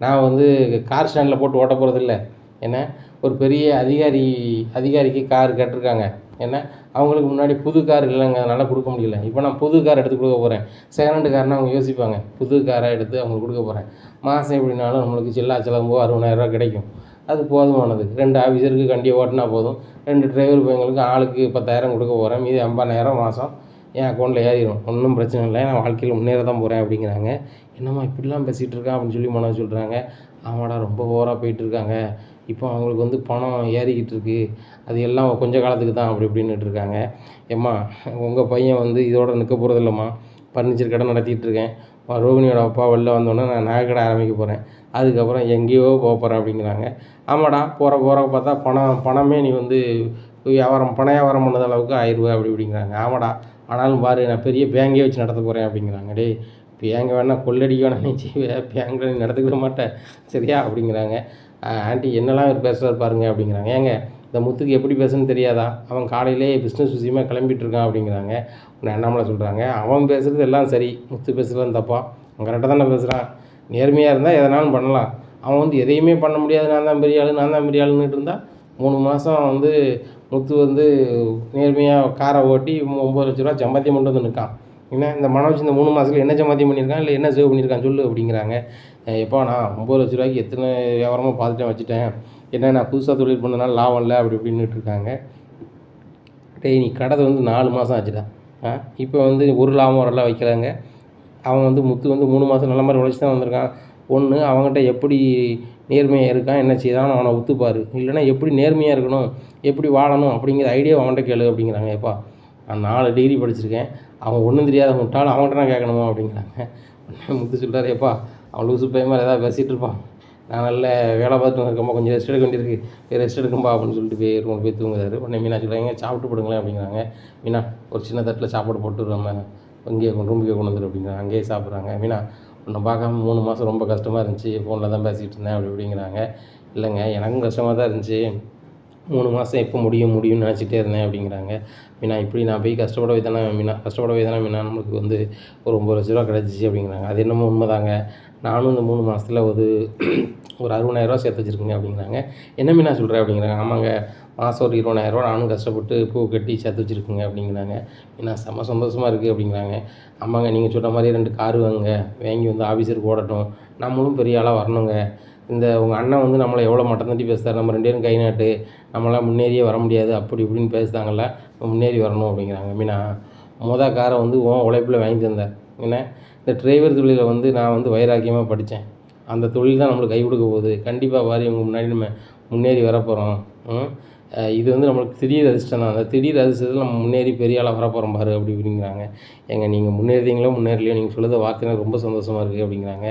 நான் வந்து கார் ஸ்டாண்டில் போட்டு ஓட்ட போகிறதில்ல. என்ன, ஒரு பெரிய அதிகாரிக்கு கார் கேட்டிருக்காங்க. ஏன்னா அவங்களுக்கு முன்னாடி புது கார் இல்லைங்க, அதனால் கொடுக்க முடியல. இப்போ நான் புது கார் எடுத்து கொடுக்க போகிறேன். செகண்ட் கார்னால் அவங்க யோசிப்பாங்க. புது காரை எடுத்து அவங்களுக்கு கொடுக்க போகிறேன். மாதம் எப்படினாலும் நம்மளுக்கு சில்லா செலவு 60,000 கிடைக்கும். அது போதுமானது. 2 ஆஃபீஸருக்கு கண்டியை ஓட்டினா போதும். 2 டிரைவர் பையங்களுக்கு ஆளுக்கு 10,000 கொடுக்க போகிறேன். மீதி 50,000 மாதம் என் அக்கௌண்ட்டில் ஏறிடும். ஒன்றும் பிரச்சனை இல்லை, நான் வாழ்க்கையில் முன்னேற தான் போகிறேன் அப்படிங்கிறாங்க. என்னம்மா இப்படிலாம் பேசிகிட்டு இருக்கான் அப்படின்னு சொல்லி மனோ சொல்கிறாங்க. ஆமாடா, ரொம்ப ஓவராக போயிட்டுருக்காங்க. இப்போ அவங்களுக்கு வந்து பணம் ஏறிக்கிட்டு இருக்குது, அது எல்லாம் கொஞ்ச காலத்துக்கு தான் அப்படி இப்படின்னுட்டு இருக்காங்க. ஏம்மா உங்கள் பையன் வந்து இதோட நிற்க போகிறதில்லம்மா, ஃபர்னிச்சர் கடை நடத்திக்கிட்டு இருக்கேன். ரோகிணியோட அப்பா வெளில வந்தோடனே நான் நகை கடை ஆரம்பிக்க போகிறேன், அதுக்கப்புறம் எங்கேயோ போக போகிறேன் அப்படிங்கிறாங்க. ஆமாடா, போகிற பார்த்தா பணமே நீ வந்து பண வியாபாரம் பண்ணது அளவுக்கு ஆயிடுவா அப்படி இப்படிங்கிறாங்க. ஆமாடா, ஆனாலும் பாரு, நான் பெரிய பேங்கே வச்சு நடத்த போகிறேன் அப்படிங்கிறாங்க. டேய், பேங்க் வேணால் கொள்ளடிக்க வேணாம், நீ செய்வேன், பேங்கில் நீ நடத்துக்கிற மாட்டேன் சரியா அப்படிங்கிறாங்க. ஆண்டி என்னெல்லாம் இவர் பேசுகிறார் பாருங்க அப்படிங்கிறாங்க. ஏங்க இந்த முத்துக்கு எப்படி பேசுன்னு தெரியாதா, அவன் காலையிலே பிஸ்னஸ் விஷயமாக கிளம்பிட்டுருக்கான் அப்படிங்கிறாங்க. உன்னை அண்ணாமலை சொல்கிறாங்க, அவன் பேசுகிறது எல்லாம் சரி, முத்து பேசுகிறது தப்பா, அவன் கரெக்டாக தானே பேசுகிறான். நேர்மையாக இருந்தால் எதனாலும் பண்ணலாம். அவன் வந்து எதையுமே பண்ண முடியாது, நான் தான் பெரிய ஆளுன்னுட்டு இருந்தால் 3 மாதம் வந்து முத்து வந்து நேர்மையாக காரை ஓட்டி 9 லட்ச ரூபா சம்பாத்தியம் கொண்டு வந்து நிற்கான். என்ன இந்த மனோஜ் இந்த 3 மாதத்தில் என்ன சம்பாத்தியம் பண்ணியிருக்கான், இல்லை என்ன சேவ் பண்ணியிருக்கான் சொல்லு அப்படிங்கிறாங்க. எப்போ நான் 9 லட்ச ரூபாய்க்கு எத்தனை வியாபாரமாக பார்த்துட்டேன் வச்சுட்டேன், என்ன நான் புதுசாக தொழில் பண்ணதுனால லாபம் இல்லை அப்படி இப்படின்னுட்டு இருக்காங்க. டேய், நீ கடை வந்து 4 மாதம் ஆச்சுடா, இப்போ வந்து ஒரு லாபம் வரலாம் வைக்கிறாங்க. அவன் வந்து முத்து வந்து 3 மாதம் நல்ல மாதிரி உழைச்சி தான் வந்திருக்கான். ஒன்று அவங்ககிட்ட எப்படி நேர்மையாக இருக்கான், என்ன செய்தான்னு அவனை ஒத்துப்பார். இல்லைன்னா எப்படி நேர்மையாக இருக்கணும், எப்படி வாழணும் அப்படிங்கிற ஐடியா அவன்கிட்ட கேளு அப்படிங்கிறாங்க. எப்பா நான் 4 டிகிரி படிச்சிருக்கேன், அவன் ஒன்றும் தெரியாத முட்டாள், அவன்கிட்ட நான் கேட்கணுமா அப்படிங்கிறாங்க. முத்து சொல்கிறார், எப்பா அவன் லூசு பையன் ஏதாவது பேசிகிட்டு இருப்பான், நான் நல்ல வேலை பார்த்துட்டு வந்திருக்கேன்ப்பா, கொஞ்சம் ரெஸ்ட் எடுக்க வேண்டியிருக்கு, ரெஸ்ட் எடுக்கும்பா அப்படின்னு சொல்லிட்டு போய் தூங்குறாரு. உடனே மீனா சொல்கிறாங்க, சாப்பிட்டு போடுங்களேன் அப்படிங்கிறாங்க. மீனா ஒரு சின்ன தட்டில் சாப்பாடு போட்டு நம்ம இங்கேயே ரூமுக்கே கொண்டு வந்துடும் அப்படிங்கிறாங்க. அங்கேயே சாப்பிட்றாங்க. மீனா உன்னை பார்க்காம 3 மாதம் ரொம்ப கஷ்டமாக இருந்துச்சு, ஃபோனில் தான் பேசிகிட்டு இருந்தேன் அப்படி இப்படிங்கிறாங்க. இல்லைங்க எனக்கும் கஷ்டமாக தான் இருந்துச்சு, 3 மாதம் எப்போ முடியும்னு நினச்சிட்டே இருந்தேன் அப்படிங்கிறாங்க. மீனா இப்படி நான் போய் கஷ்டப்படவே தானே மீனா நம்மளுக்கு வந்து ஒரு 9 லட்ச ரூபா கிடச்சிச்சு அப்படிங்கிறாங்க. அது என்னமோ உண்மைதாங்க, நானும் இந்த 3 மாதத்தில் ஒரு 60,000 சேர்த்து வச்சுருக்கேங்க அப்படிங்கிறாங்க. என்ன மீனா சொல்கிறேன் அப்படிங்கிறாங்க. ஆமாங்க, மாதம் ஒரு 20,000 நானும் கஷ்டப்பட்டு பூ கட்டி சேர்த்து வச்சுருக்குங்க அப்படிங்கிறாங்க. மீனா செம்ம சந்தோஷமாக இருக்குது அப்படிங்கிறாங்க. ஆமாங்க, நீங்கள் சொல்கிற மாதிரி 2 காரு வாங்கி வந்து ஆஃபீஸருக்கு ஓடட்டும், நம்மளும் பெரிய ஆளாக வரணுங்க. இந்த உங்கள் அண்ணன் வந்து நம்மளை எவ்வளோ மட்டம் தட்டி பேசுகிறார், நம்ம 2 பேரும் கை நாட்டு, நம்மளால் முன்னேறியே வர முடியாது அப்படி இப்படின்னு பேசுகிறாங்கல்ல, முன்னேறி வரணும் அப்படிங்கிறாங்க. மீனா காரை வந்து உழைப்பில் வாங்கி தந்தேன். ஏன்னா இந்த டிரைவர் தொழிலில் வந்து நான் வந்து வைராக்கியமாக படித்தேன், அந்த தொழில் தான் நம்மளுக்கு கை கொடுக்க போகுது. கண்டிப்பாக வாரி உங்கள் முன்னாடி நம்ம முன்னேறி வரப்போகிறோம். இது வந்து நம்மளுக்கு திடீர் அதிர்ஷ்டம் தான். அந்த திடீர் அதிர்ஷ்டத்தில் நம்ம முன்னேறி பெரிய ஆளாக வரப்போகிறோம் பாரு அப்படி இப்படிங்கிறாங்க. ஏங்க நீங்கள் முன்னேறீங்களோ முன்னேறலையோ நீங்கள் சொல்லுற வார்த்தை எனக்கு ரொம்ப சந்தோஷமாக இருக்குது அப்படிங்கிறாங்க.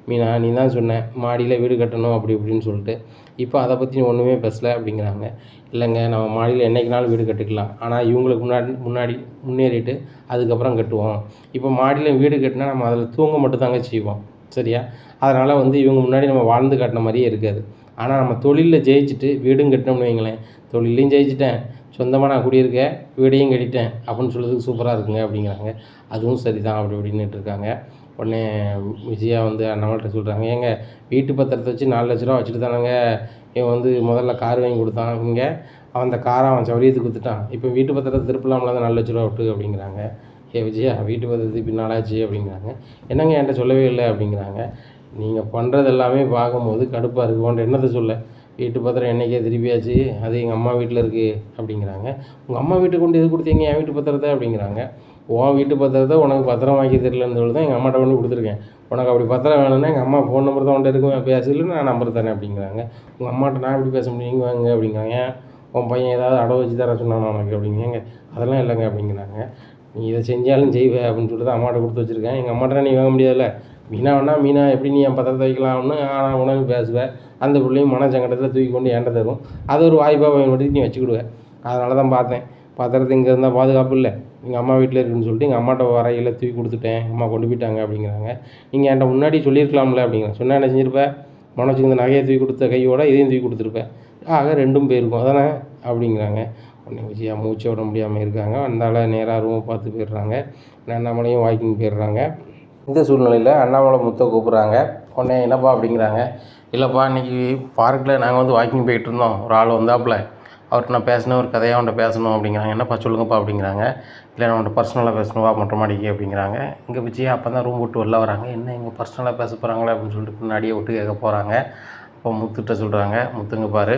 மீனா நீ தான் சொன்ன மாடியில் வீடு கட்டணும் அப்படி இப்படின்னு சொல்லிட்டு, இப்போ அதை பற்றி ஒன்றுமே பேசலை அப்படிங்கிறாங்க. இல்லைங்க நம்ம மாடியில் என்றைக்குனாலும் வீடு கட்டிக்கலாம், ஆனால் இவங்களுக்கு முன்னாடி முன்னேறிட்டு அதுக்கப்புறம் கட்டுவோம். இப்போ மாடியில் வீடு கட்டினா நம்ம அதில் தூங்க மட்டும் தாங்க செய்வோம், சரியா? அதனால் வந்து இவங்க முன்னாடி நம்ம வாழ்ந்து காட்டின மாதிரியே இருக்காது. ஆனால் நம்ம தொழிலில் ஜெயிச்சுட்டு வீடும் கட்டினோம்னு வைங்களேன், தொழிலையும் ஜெயிச்சிட்டேன், சொந்தமாக நான் குடியிருக்கேன், வீடையும் கட்டிட்டேன் அப்படின்னு சொல்கிறதுக்கு சூப்பராக இருக்குங்க அப்படிங்கிறாங்க. அதுவும் சரி தான் அப்படி இப்படின்னுட்டு இருக்காங்க. உடனே விஜயா வந்து அண்ணாமலைட்ட சொல்கிறாங்க, ஏங்க வீட்டு பத்திரத்தை வச்சு 4 லட்ச ரூபா வச்சுட்டு தானேங்க இவன் வந்து முதல்ல கார் வாங்கி கொடுத்தான், இங்கே அவன் அந்த காரை அவன் சௌரியத்துக்கு விற்றுட்டான், இப்போ வீட்டு பத்திரத்தை திருப்பலாம்ல அந்த 4 லட்ச ரூபா விட்டு அப்படிங்கிறாங்க. விஜயா வீட்டு பத்திரத்துக்கு இப்போ நாளாச்சு அப்படிங்கிறாங்க. என்னங்க என்கிட்ட சொல்லவே இல்லை அப்படிங்கிறாங்க. நீங்கள் பண்ணுறது எல்லாமே பார்க்கும்போது கடுப்பாக இருக்குது, உன்ட்ட என்னத்தை சொல்ல, வீட்டு பத்திரம் என்றைக்கே திருப்பியாச்சு, அது எங்கள் அம்மா வீட்டில் இருக்குது அப்படிங்கிறாங்க. உங்கள் அம்மா வீட்டுக்கு கொண்டு எது கொடுத்தீங்க என் வீட்டு பத்திரத்தை அப்படிங்கிறாங்க. உன் வீட்டு பத்திரத்தை உனக்கு பத்திரம் வாங்கி தெரியலன்னு சொல்லி தான் எங்கள் அம்மாட்ட கொண்டு கொடுத்துருக்கேன். உனக்கு அப்படி பத்திரம் வேணும்னா எங்கள் அம்மா ஃபோன் நம்பர் தான் உன்ட்ட இருக்கும், பேசல நான் நம்பர் தரேன் அப்படிங்கிறாங்க. உங்கள் அம்மாட்ட நான் எப்படி பேச முடியும், நீங்கள் வாங்க அப்படிங்கிறாங்க. உன் பையன் ஏதாவது அடவை வச்சு தர சொன்னானா உனக்கு அப்படிங்கிறாங்க. அதெல்லாம் இல்லைங்க அப்படிங்கிறாங்க. நீ இதை செஞ்சாலும் செய்வேன் அப்படின்னு சொல்லிட்டு தான் அம்மாட்ட கொடுத்து வச்சுருக்கேன், எங்கள் அம்மாட்ட நீ வாங்க முடியாதுல்ல, மீனா வேணா மீனா எப்படி நீ என் பத்திரத்தை வைக்கலாம்னு ஆனால் உனக்கு பேசுவேன், அந்த பிள்ளையும் மனசங்கடத்தில் தூக்கி கொண்டு என்கிட்ட தரும், அது ஒரு வாய்ப்பாக பயன்படுத்தி நீ வச்சுக்கிடுவேன். அதனால தான் பார்த்தேன், பத்திரத்தை இங்கே இருந்தால் பாதுகாப்பு இல்லை, எங்கள் அம்மா வீட்டில் இருக்குதுன்னு சொல்லிட்டு எங்கள் அம்மாட்ட வரையில் தூக்கி கொடுத்துட்டேன், அம்மா கொண்டு போயிட்டாங்க அப்படிங்கிறாங்க. நீங்கள் என்கிட்ட முன்னாடி சொல்லியிருக்கலாம்ல அப்படிங்கிறேன். சொன்னால் என்ன செஞ்சுருப்பேன், மனோஜுக்கு இந்த நகையை தூக்கி கொடுத்த கையோட இதையும் தூக்கி கொடுத்துருப்பேன், ஆக 2ம் போயிருக்கும் அதானே அப்படிங்கிறாங்க. உடனே விஜயா மூச்சை விட முடியாமல் இருக்காங்க. அதனால நேராக ரூமை பார்த்து போயிடுறாங்க. அண்ணாமலையும் வாக்கிங் போயிடுறாங்க. இந்த சூழ்நிலையில் அண்ணாமலை முத்தை கூப்பிட்றாங்க. உடனே என்னப்பா அப்படிங்கிறாங்க. இல்லைப்பா இன்றைக்கி பார்க்கில் நாங்கள் வந்து வாக்கிங் போயிட்டு இருந்தோம், ஒரு ஆள் வந்தாப்புல, அவர்கிட்ட நான் பேசினேன், ஒரு கதையாக அவன்கிட்ட பேசணும் அப்படிங்கிறாங்க. என்னப்பா சொல்லுங்கப்பா அப்படிங்கிறாங்க. இல்லை நான் அவன்கிட்ட பர்சனலாக பேசணுவா மொட்டை மாடிக்கு அப்படிங்கிறாங்க. இங்கே விஜயா அப்போ தான் ரூம் விட்டு வெளில வராங்க. என்ன இங்கே பர்சனலாக பேச போகிறாங்களே அப்படின்னு சொல்லிட்டு முன்னாடியே விட்டு கேட்க போகிறாங்க. அப்போ முத்துகிட்ட சொல்கிறாங்க, முத்துங்க பாரு,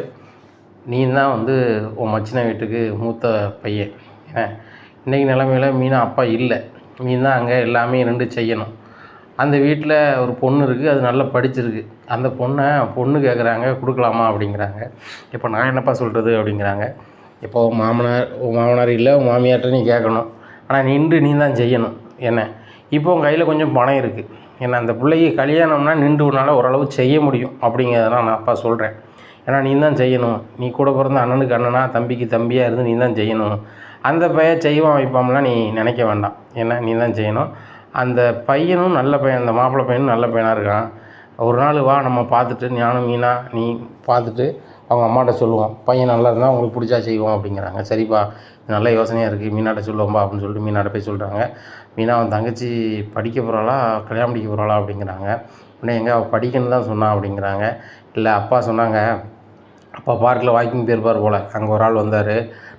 நீ தான் வந்து உன் மச்சின வீட்டுக்கு மூத்த பையன், இன்றைக்கி நிலமையில் மீனா அப்பா இல்லை, நீ தான் அங்கே எல்லாமே இருந்து செய்யணும். அந்த வீட்டில் ஒரு பொண்ணு இருக்குது, அது நல்லா படிச்சிருக்கு, அந்த பொண்ணு கேட்குறாங்க கொடுக்கலாமா அப்படிங்கிறாங்க. இப்போ நான் என்னப்பா சொல்கிறது அப்படிங்கிறாங்க. இப்போ மாமனார் இல்லை, உன் மாமியார்கிட்ட நீ கேட்கணும், ஆனால் நீ தான் செய்யணும். என்ன இப்போ உன் கையில் கொஞ்சம் பணம் இருக்குது, ஏன்னா அந்த பிள்ளைக்கு கல்யாணம்னா நின்று உன்னால் ஓரளவு செய்ய முடியும் அப்படிங்கிறதெல்லாம் நான் அப்பா சொல்கிறேன். ஏன்னா நீ தான் செய்யணும், நீ கூட பிறந்த அண்ணனுக்கு அண்ணனா தம்பிக்கு தம்பியாக இருந்து நீ தான் செய்யணும். அந்த பையன் செய்வான் வைப்பான்லாம் நீ நினைக்க வேண்டாம், ஏன்னா நீ தான் செய்யணும். அந்த பையனும் நல்ல பையன், அந்த மாப்பிள்ளை பையனும் நல்ல பையனாக இருக்கான், ஒரு நாள் வா நம்ம பார்த்துட்டு ஞானம் மீனா நீ பார்த்துட்டு அவங்க அம்மாட்ட சொல்லுவோம், பையன் நல்லா இருந்தால் உங்களுக்கு பிடிச்சா செய்வோம் அப்படிங்கிறாங்க. சரிப்பா நல்ல யோசனையாக இருக்குது, மீனாட்ட சொல்லுவோம்பா அப்படின்னு சொல்லிட்டு மீனாட்ட போய் சொல்கிறாங்க. மீனா அவன் தங்கச்சி படிக்க போகிறாளா கல்யாணம் படிக்க போகிறாளா அப்படிங்கிறாங்க. உடனே எங்கே அவள் படிக்கணும்னு தான் சொன்னான் அப்படிங்கிறாங்க. இல்லை அப்பா சொன்னாங்க, அப்பா பார்க்கில் வாக்கிங் போயிருப்பார் போல், அங்கே ஒரு ஆள் வந்தார்,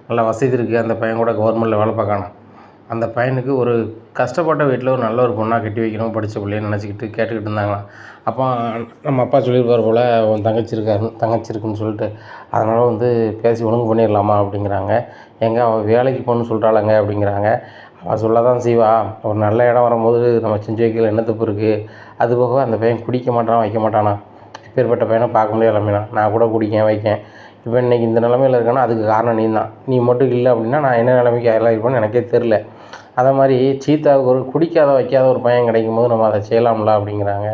நல்லா வசதி இருக்குது, அந்த பையன் கூட கவர்மெண்ட்டில் வேலை பார்க்கணும், அந்த பையனுக்கு ஒரு கஷ்டப்பட்ட வீட்டில் ஒரு நல்ல ஒரு பொண்ணாக கட்டி வைக்கணும், படித்த பிள்ளைன்னு நினச்சிக்கிட்டு கேட்டுக்கிட்டு இருந்தாங்களாம். அப்போ நம்ம அப்பா சொல்லியிருப்பார் போல், உன் தங்கச்சி இருக்குன்னு சொல்லிட்டு, அதனால் வந்து பேசி ஒழுங்கு பண்ணிடலாமா அப்படிங்கிறாங்க. எங்கே அவள் வேலைக்கு போகணுன்னு சொல்கிறாளங்க அப்படிங்கிறாங்க. அவள் சொல்ல தான் செய்வா, ஒரு நல்ல இடம் வரும்போது நம்ம செஞ்சு வைக்கல என்ன தப்பு இருக்குது, அதுபோக அந்த பையன் குடிக்க மாட்டானா வைக்க மாட்டானா, இப்பேற்பட்ட பையனை பார்க்க முடியாது மீனா, நான் கூட குடிக்கேன் வைக்கேன், இப்போ இன்றைக்கி இந்த நிலமையில் இருக்கேன்னா அதுக்கு காரணம் நீ தான், நீ மட்டும் இல்லை அப்படின்னா நான் என்ன நிலைமைக்கு அதெல்லாம் இருப்பேன்னு எனக்கே தெரில. அதை மாதிரி சீதாவுக்கு ஒரு குடிக்காத வைக்காத ஒரு பையன் கிடைக்கும் போது நம்ம அதை செய்யலாம்ல அப்படிங்கிறாங்க.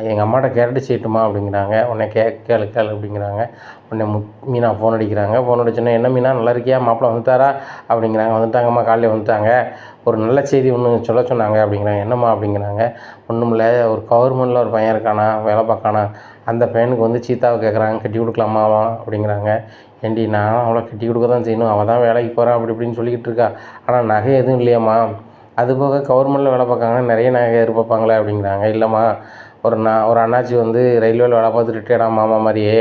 எங்கள் அம்மாட்ட கேரட்டு செய்யட்டுமா அப்படிங்கிறாங்க. உடனே கேளு அப்படிங்கிறாங்க. உடனே மீனா ஃபோன் அடிக்கிறாங்க. ஃபோன் அடிச்சோன்னே என்ன மீனா நல்லா இருக்கியா, மாப்பிள்ளை வந்துட்டாரா அப்படிங்கிறாங்க. வந்துட்டாங்கம்மா, காலையில் வந்துட்டாங்க, ஒரு நல்ல செய்தி ஒன்று சொல்ல சொன்னாங்க அப்படிங்கிறாங்க. என்னம்மா அப்படிங்கிறாங்க. ஒன்றும் இல்லை, ஒரு கவர்மெண்ட்டில் ஒரு பையன் இருக்கானா, வேலை பார்க்கானா, அந்த பையனுக்கு வந்து சீதாவை கேட்குறாங்க, கட்டி கொடுக்கலாமாவா அப்படிங்கிறாங்க. ஏண்டி நான் அவளை கட்டி கொடுக்க தான் செய்யணும், அவள் தான் வேலைக்கு போகிறான் அப்படி இப்படின்னு சொல்லிக்கிட்டு இருக்கா, ஆனால் நகை எதுவும் இல்லையாம்மா, அதுபோக கவர்மெண்ட்டில் வேலை பார்க்காங்கன்னா நிறைய நகை எதிர்பார்ப்பாங்களே அப்படிங்கிறாங்க. இல்லைம்மா, ஒரு அண்ணாச்சி வந்து ரயில்வேயில் வேலை பார்த்து ரிட்டையர்டாக மாமா மாதிரியே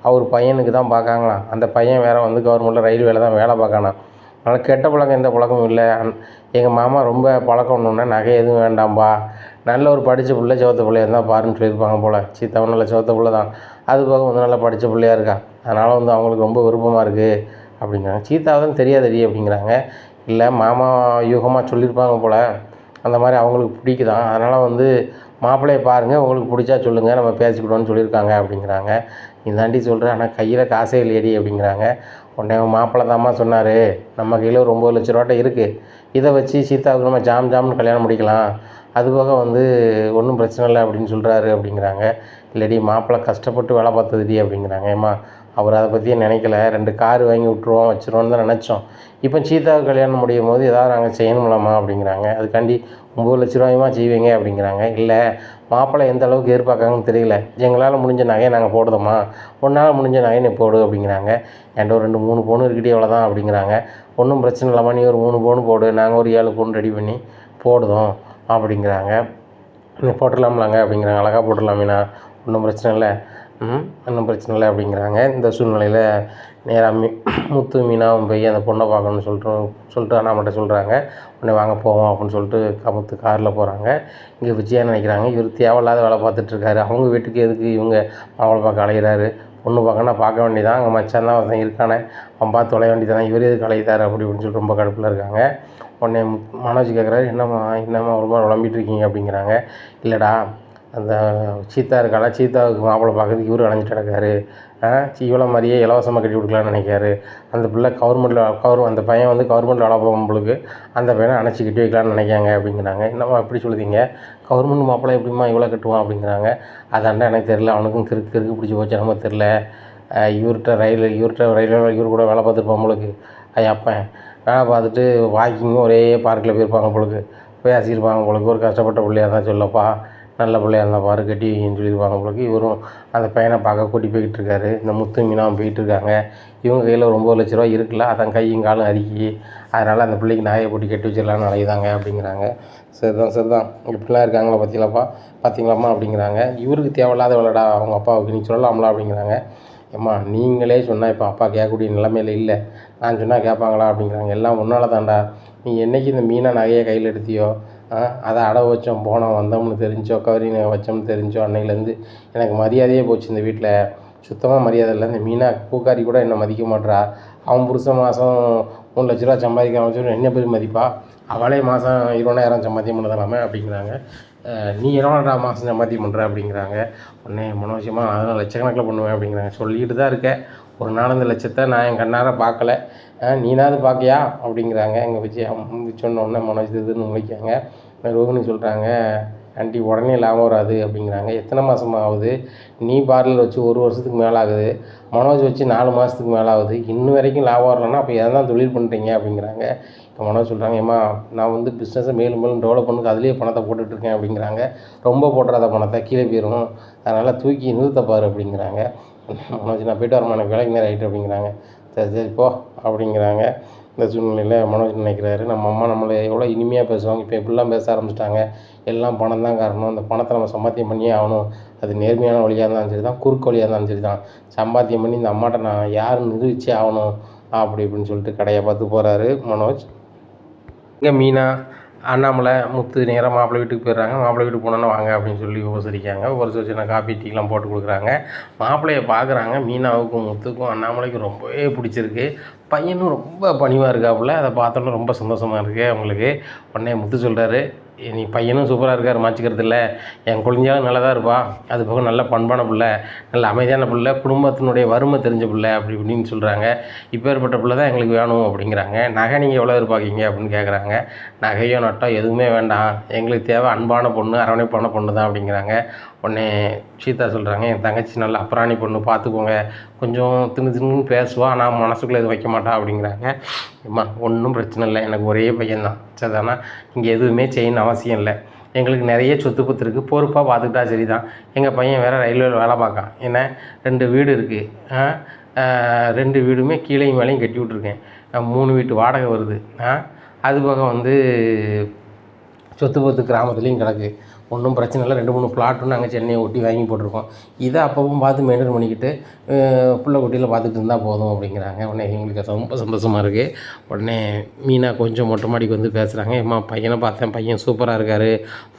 அவர் பையனுக்கு தான் பார்க்காங்களாம், அந்த பையன் வேறு வந்து கவர்மெண்ட்டில் ரயில்வேயில் தான் வேலை பார்க்கானா, அதனால் கெட்ட பழக்கம் எந்த பழக்கமும் இல்லை, எங்கள் மாமா ரொம்ப பழக்கம்னோடனே நகை எதுவும் வேண்டாம்பா, நல்ல ஒரு படித்த பிள்ளை சிவத்த பிள்ளையா இருந்தால் பாருன்னு சொல்லியிருப்பாங்க போல், சீத்தாவும் நல்ல சிவத்த பிள்ளை தான், அது போக வந்து நல்லா படித்த பிள்ளையாக இருக்கா, அதனால் வந்து அவங்களுக்கு ரொம்ப விருப்பமாக இருக்குது அப்படிங்கிறாங்க. சீத்தாவை தான் தெரியாதடி அப்படிங்கிறாங்க. இல்லை மாமா யூகமாக சொல்லியிருப்பாங்க போல், அந்த மாதிரி அவங்களுக்கு பிடிக்குதான், அதனால் வந்து மாப்பிள்ளையை பாருங்கள், உங்களுக்கு பிடிச்சா சொல்லுங்கள், நம்ம பேசிக்கிட்டோன்னு சொல்லியிருக்காங்க அப்படிங்கிறாங்க. இதாண்டி சொல்கிறேன், ஆனால் கையில் காசே இல்லையடி அப்படிங்கிறாங்க. உடனே அவங்க மாப்பிள்ளை தாம்மா சொன்னார், நம்ம கையில் ஒரு 9,00,000 இருக்குது, இதை வச்சு சீதாவுக்கு நம்ம ஜாம்னு கல்யாணம் முடிக்கலாம், அதுபோக வந்து ஒன்றும் பிரச்சனை இல்லை அப்படின்னு சொல்கிறாரு அப்படிங்கிறாங்க. இல்லடி மாப்பிள்ளை கஷ்டப்பட்டு வேலை பார்த்ததுடி அப்படிங்கிறாங்க. ஏம்மா அவர் அதை பற்றியே நினைக்கல, 2 கார் வாங்கி விட்ருவோம் வச்சுருவோன்னு தான் நினச்சோம், இப்போ சீதாவுக்கு கல்யாணம் முடியும் போது ஏதாவது நாங்கள் செய்யணும்லாமா அப்படிங்கிறாங்க. அதுக்காண்டி 9,00,000 செய்வீங்க அப்படிங்கிறாங்க. இல்லை மாப்பிள்ளை எந்த அளவுக்கு எதிர்பார்க்காங்கன்னு தெரியல, எங்களால் முடிஞ்ச நகையை நாங்கள் போடுதோம்மா, உன்னால் முடிஞ்ச நகையை நீ போடு அப்படிங்கிறாங்க. என்கிட்ட ஒரு 2-3 பவுன் இருக்கிட்டே எவ்வளோதான் அப்படிங்கிறாங்க. ஒன்றும் பிரச்சனை இல்லாமல் நீ ஒரு 3 பவுன் போடு, நாங்கள் ஒரு 7 பவுன் ரெடி பண்ணி போடுதோம் அப்படிங்கிறாங்க. நீ போட்டுடலாம்லாங்க அப்படிங்கிறாங்க. அழகாக போட்டுடலாமேண்ணா, ஒன்றும் பிரச்சனை இல்லை, ஒன்றும் பிரச்சனை இல்லை அப்படிங்கிறாங்க. இந்த சூழ்நிலையில் நேராக முத்து மீனாவும் போய் அந்த பொண்ணை பார்க்கணும்னு சொல்லிட்டு அண்ணாமட்ட சொல்கிறாங்க. உடனே வாங்க போவோம் அப்படின்னு சொல்லிட்டு முத்து காரில் போகிறாங்க. இங்கே விஜயா நினைக்கிறாங்க, இவர் தேவையில்லாத வேலை பார்த்துட்ருக்காரு, அவங்க வீட்டுக்கு எதுக்கு இவங்க மாப்பிள்ளை பார்க்க அலைகிறாரு, பொண்ணு பார்க்கணுன்னா பார்க்க வேண்டியதான், அங்கே மச்சான் தான் ஒருத்தன் இருக்கானே அவன் பார்த்து தொலைய வேண்டியதானே, இவர் எதுக்கு அலைகிறாரு அப்படின்னு சொல்லிட்டு ரொம்ப கடுப்பில் இருக்காங்க. உடனே மனோஜ் கேட்குறாரு, என்னம்மா ஒரு மாதிரி விளம்பிட்டு இருக்கீங்க அப்படிங்கிறாங்க. இல்லைடா அந்த சீதா இருக்காளா, சீதாவுக்கு மாப்பிள்ளை பார்க்கறதுக்கு இவரு அலைஞ்சிட்டு கிடக்காரு, இவ்வளோ மாதிரியே இலவசமாக கட்டி கொடுக்கலான்னு நினைக்காரு, அந்த பிள்ளை அந்த பையன் வந்து கவர்மெண்ட்டில் வேலை போகும்போது அந்த பையனை அணைச்சி கட்டி வைக்கலான்னு நினைக்காங்க அப்படிங்கிறாங்க. என்னம்மா எப்படி சொல்லுதீங்க, கவர்மெண்ட் மாப்பிள்ளை எப்படிம்மா இவ்வளோ கட்டுவான் அப்படிங்கிறாங்க. அதாண்டா எனக்கு தெரில, அவனுக்கும் கிறுக்கு பிடிச்சி போச்சு நம்ம தெரில, இவர்கிட்ட ரயில்வே இவர் கூட வேலை பார்த்துருப்பான் பொழுது அப்பன் வேலை பார்த்துட்டு வாக்கிங்கும் ஒரே பார்க்கில் போயிருப்பாங்க பொழுது பேசியிருப்பாங்க பொழுது, ஒரு கஷ்டப்பட்ட பிள்ளையாக தான் சொல்லப்பா, நல்ல பிள்ளையாக இருந்தால் பாரு கட்டி வைக்கின்னு சொல்லியிருப்பாங்க பொழுது, இவரும் அந்த பையனை பார்க்க கூட்டி போய்கிட்டு இருக்காரு. இந்த முத்து மீனாவும் போயிட்டுருக்காங்க. இவங்க கையில் ஒரு 9,00,000 இருக்குல்ல, அதான் கையும் காலும் அரிக்கி, அதனால் அந்த பிள்ளைக்கு நகையை போட்டு கட்டி வச்சிடலான்னு அலையுதாங்க அப்படிங்கிறாங்க. சரிதான் இப்படிலாம் இருக்காங்களா பார்த்தீங்களாம்மா அப்படிங்கிறாங்க. இவருக்கு தேவையில்லாத வேலைடா அவங்க அப்பாவுக்கு, நீ சொல்லலாம்ல அப்படிங்கிறாங்க. ஏம்மா நீங்களே சொன்னால் இப்போ அப்பா கேட்கக்கூடிய நிலைமையில் இல்லை, நான் சொன்னால் கேட்பாங்களா அப்படிங்கிறாங்க. எல்லாம் உன்னால் தான்டா, நீ என்றைக்கு இந்த மீனை நகையை கையில் எடுத்தியோ, அதை அடை வச்சோம் போனோம் வந்தோம்னு தெரிஞ்சோ, கவரி நகை வச்சோம்னு தெரிஞ்சோ, அன்னையிலேருந்து எனக்கு மரியாதையே போச்சு இந்த வீட்டில், சுத்தமாக மரியாதை இல்லை. இந்த மீனா பூக்காரி கூட என்னை மதிக்க மாட்றா, அவன் புருஷன் மாதம் 3,00,000 சம்பாதிக்க ஆரம்பிச்சு என்ன போய் மதிப்பா, அவளே மாதம் 20,000 சம்பாத்தியம் பண்ணதலாமே அப்படிங்கிறாங்க. நீ 20,000 மாதம் சம்பாத்தியம் பண்ணுற அப்படிங்கிறாங்க. உடனே மனோஜமாக அதெல்லாம் லட்சக்கணக்கில் பண்ணுவேன் அப்படிங்கிறாங்க. சொல்லிக்கிட்டு தான் இருக்கேன், ஒரு நாள் இந்த லட்சத்தை நான் என் கண்ணார பார்க்கல, நீனாவது பார்க்கியா அப்படிங்கிறாங்க. எங்கள் விஜயா சொன்ன உடனே மனோஜ் இதுன்னு முழிக்காங்க. ரோகிணி சொல்கிறாங்க, ஆண்டி உடனே லாபம் வராது அப்படிங்கிறாங்க. எத்தனை மாதம் ஆகுது, நீ பார்லர் வச்சு 1 வருஷத்துக்கு மேலே ஆகுது, மனோஜ் வச்சு 4 மாதத்துக்கு மேலே ஆகுது, இன்னும் வரைக்கும் லாபம் வரலன்னா அப்போ எதை தான் தொழில் பண்ணுறீங்க அப்படிங்கிறாங்க. இப்போ மனோஜ் சொல்கிறாங்க, ஏம்மா நான் வந்து பிஸ்னஸை மேலும் டெவலப் பண்ணுறது அதுலேயே பணத்தை போட்டுட்ருக்கேன் அப்படிங்கிறாங்க. ரொம்ப போட்டுறாத பணத்தை கீழே போயிடும், அதனால் தூக்கி நிறுத்தப்பார் அப்படிங்கிறாங்க. மனோஜ் நான் போய்ட்டு வரமா, எனக்கு வேலைக்கு நேரம் ஆகிட்டு அப்படிங்கிறாங்க. சரி போ அப்படிங்கிறாங்க. இந்த சூழ்நிலையில் மனோஜ் நினைக்கிறாரு, நம்ம அம்மா நம்மளை எவ்வளோ இனிமையாக பேசுவாங்க, இப்போ எப்படிலாம் பேச ஆரம்பிச்சிட்டாங்க, எல்லாம் பணம் தான் காரணம், அந்த பணத்தை நம்ம சம்பாத்தியம் பண்ணியே ஆகணும், அது நேர்மையான வழியாக இருந்தாலும் சரி தான், குறுக்கு வழியாக இருந்தாலும் சரி தான், சம்பாத்தியம் பண்ணி இந்த அம்மாட்ட நான் யாருன்னு நிரூபிச்சே ஆகணும் அப்படின்னு சொல்லிட்டு கடையை பார்த்து போகிறாரு மனோஜ். இங்கே மீனா அண்ணாமலை முத்து நேராக மாப்பிள்ளை வீட்டுக்கு போயிடுறாங்க. மாப்பிள்ளை வீட்டுக்கு போனோன்னா வாங்க அப்படின்னு சொல்லி உபசரிக்காங்க. சின்ன காஃபி டீலாம் போட்டு கொடுக்குறாங்க. மாப்பிள்ளையை பார்க்குறாங்க. மீனாவுக்கும் முத்துக்கும் அண்ணாமலைக்கும் ரொம்பவே பிடிச்சிருக்கு. பையனும் ரொம்ப பணிவாக இருக்காப்புல, அதை பார்த்தோன்னா ரொம்ப சந்தோஷமாக இருக்குது அவங்களுக்கு. உடனே முத்து சொல்கிறாரு, நீ பையனும் சூப்பராக இருக்கார், மாற்றிக்கிறது இல்லை, என் குழந்தையாலும் நல்லா தான் இருப்பா, அது போக நல்ல பண்பான பிள்ளை, நல்ல அமைதியான பிள்ளை, குடும்பத்தினுடைய வறுமை தெரிஞ்ச பிள்ளை அப்படி இப்படின்னு சொல்கிறாங்க. இப்பேற்பட்ட பிள்ளை தான் எங்களுக்கு வேணும் அப்படிங்கிறாங்க. நகை நீங்கள் எவ்வளோ எதிர்பார்க்கீங்க அப்படின்னு கேட்குறாங்க. நகையோ நட்டோ எதுவுமே வேண்டாம், எங்களுக்கு தேவை அன்பான பொண்ணு, அரவணைப்பான பொண்ணு தான் அப்படிங்கிறாங்க. உடனே சீதா சொல்கிறாங்க, என் தங்கச்சி நல்ல அப்புறாணி பொண்ணு பார்த்துக்கோங்க, கொஞ்சம் தின்னு பேசுவா, ஆனால் மனசுக்குள்ளே எதுவும் வைக்க மாட்டா அப்படிங்கிறாங்க. அம்மா ஒன்றும் பிரச்சனை இல்லை, எனக்கு ஒரே பையன்தான், சரிதானா, இங்கே எதுவுமே செய்யணும்னு அவசியம் இல்லை, எங்களுக்கு நிறைய சொத்து பத்து இருக்குது, பொறுப்பாக பார்த்துக்கிட்டா சரி தான். எங்கள் பையன் வேறு ரயில்வேயில் வேலை பார்க்கான், ஏன்னா 2 வீடு இருக்குது, 2 வீடுமே கீழையும் மேலேயும் கட்டி விட்ருக்கேன், 3 வீட்டு வாடகை வருது, அது போக வந்து சொத்து பத்து கிராமத்துலேயும் கிடக்கு, ஒன்றும் பிரச்சனை இல்லை, 2-3 பிளாட்டும் நாங்கள் சென்னையை ஒட்டி வாங்கி போட்டிருக்கோம், இதை அப்பவும் பார்த்து மெயின்டைன் பண்ணிக்கிட்டு பிள்ளை குட்டியில் பார்த்துட்டு இருந்தால் போதும் அப்படிங்கிறாங்க. உடனே எங்களுக்கு ரொம்ப சந்தோஷமாக இருக்குது. உடனே மீனா கொஞ்சம் மொட்டை மாடிக்கு வந்து பேசுகிறாங்க. ஏம்மா பையனை பார்த்தேன், பையன் சூப்பராக இருக்கார்,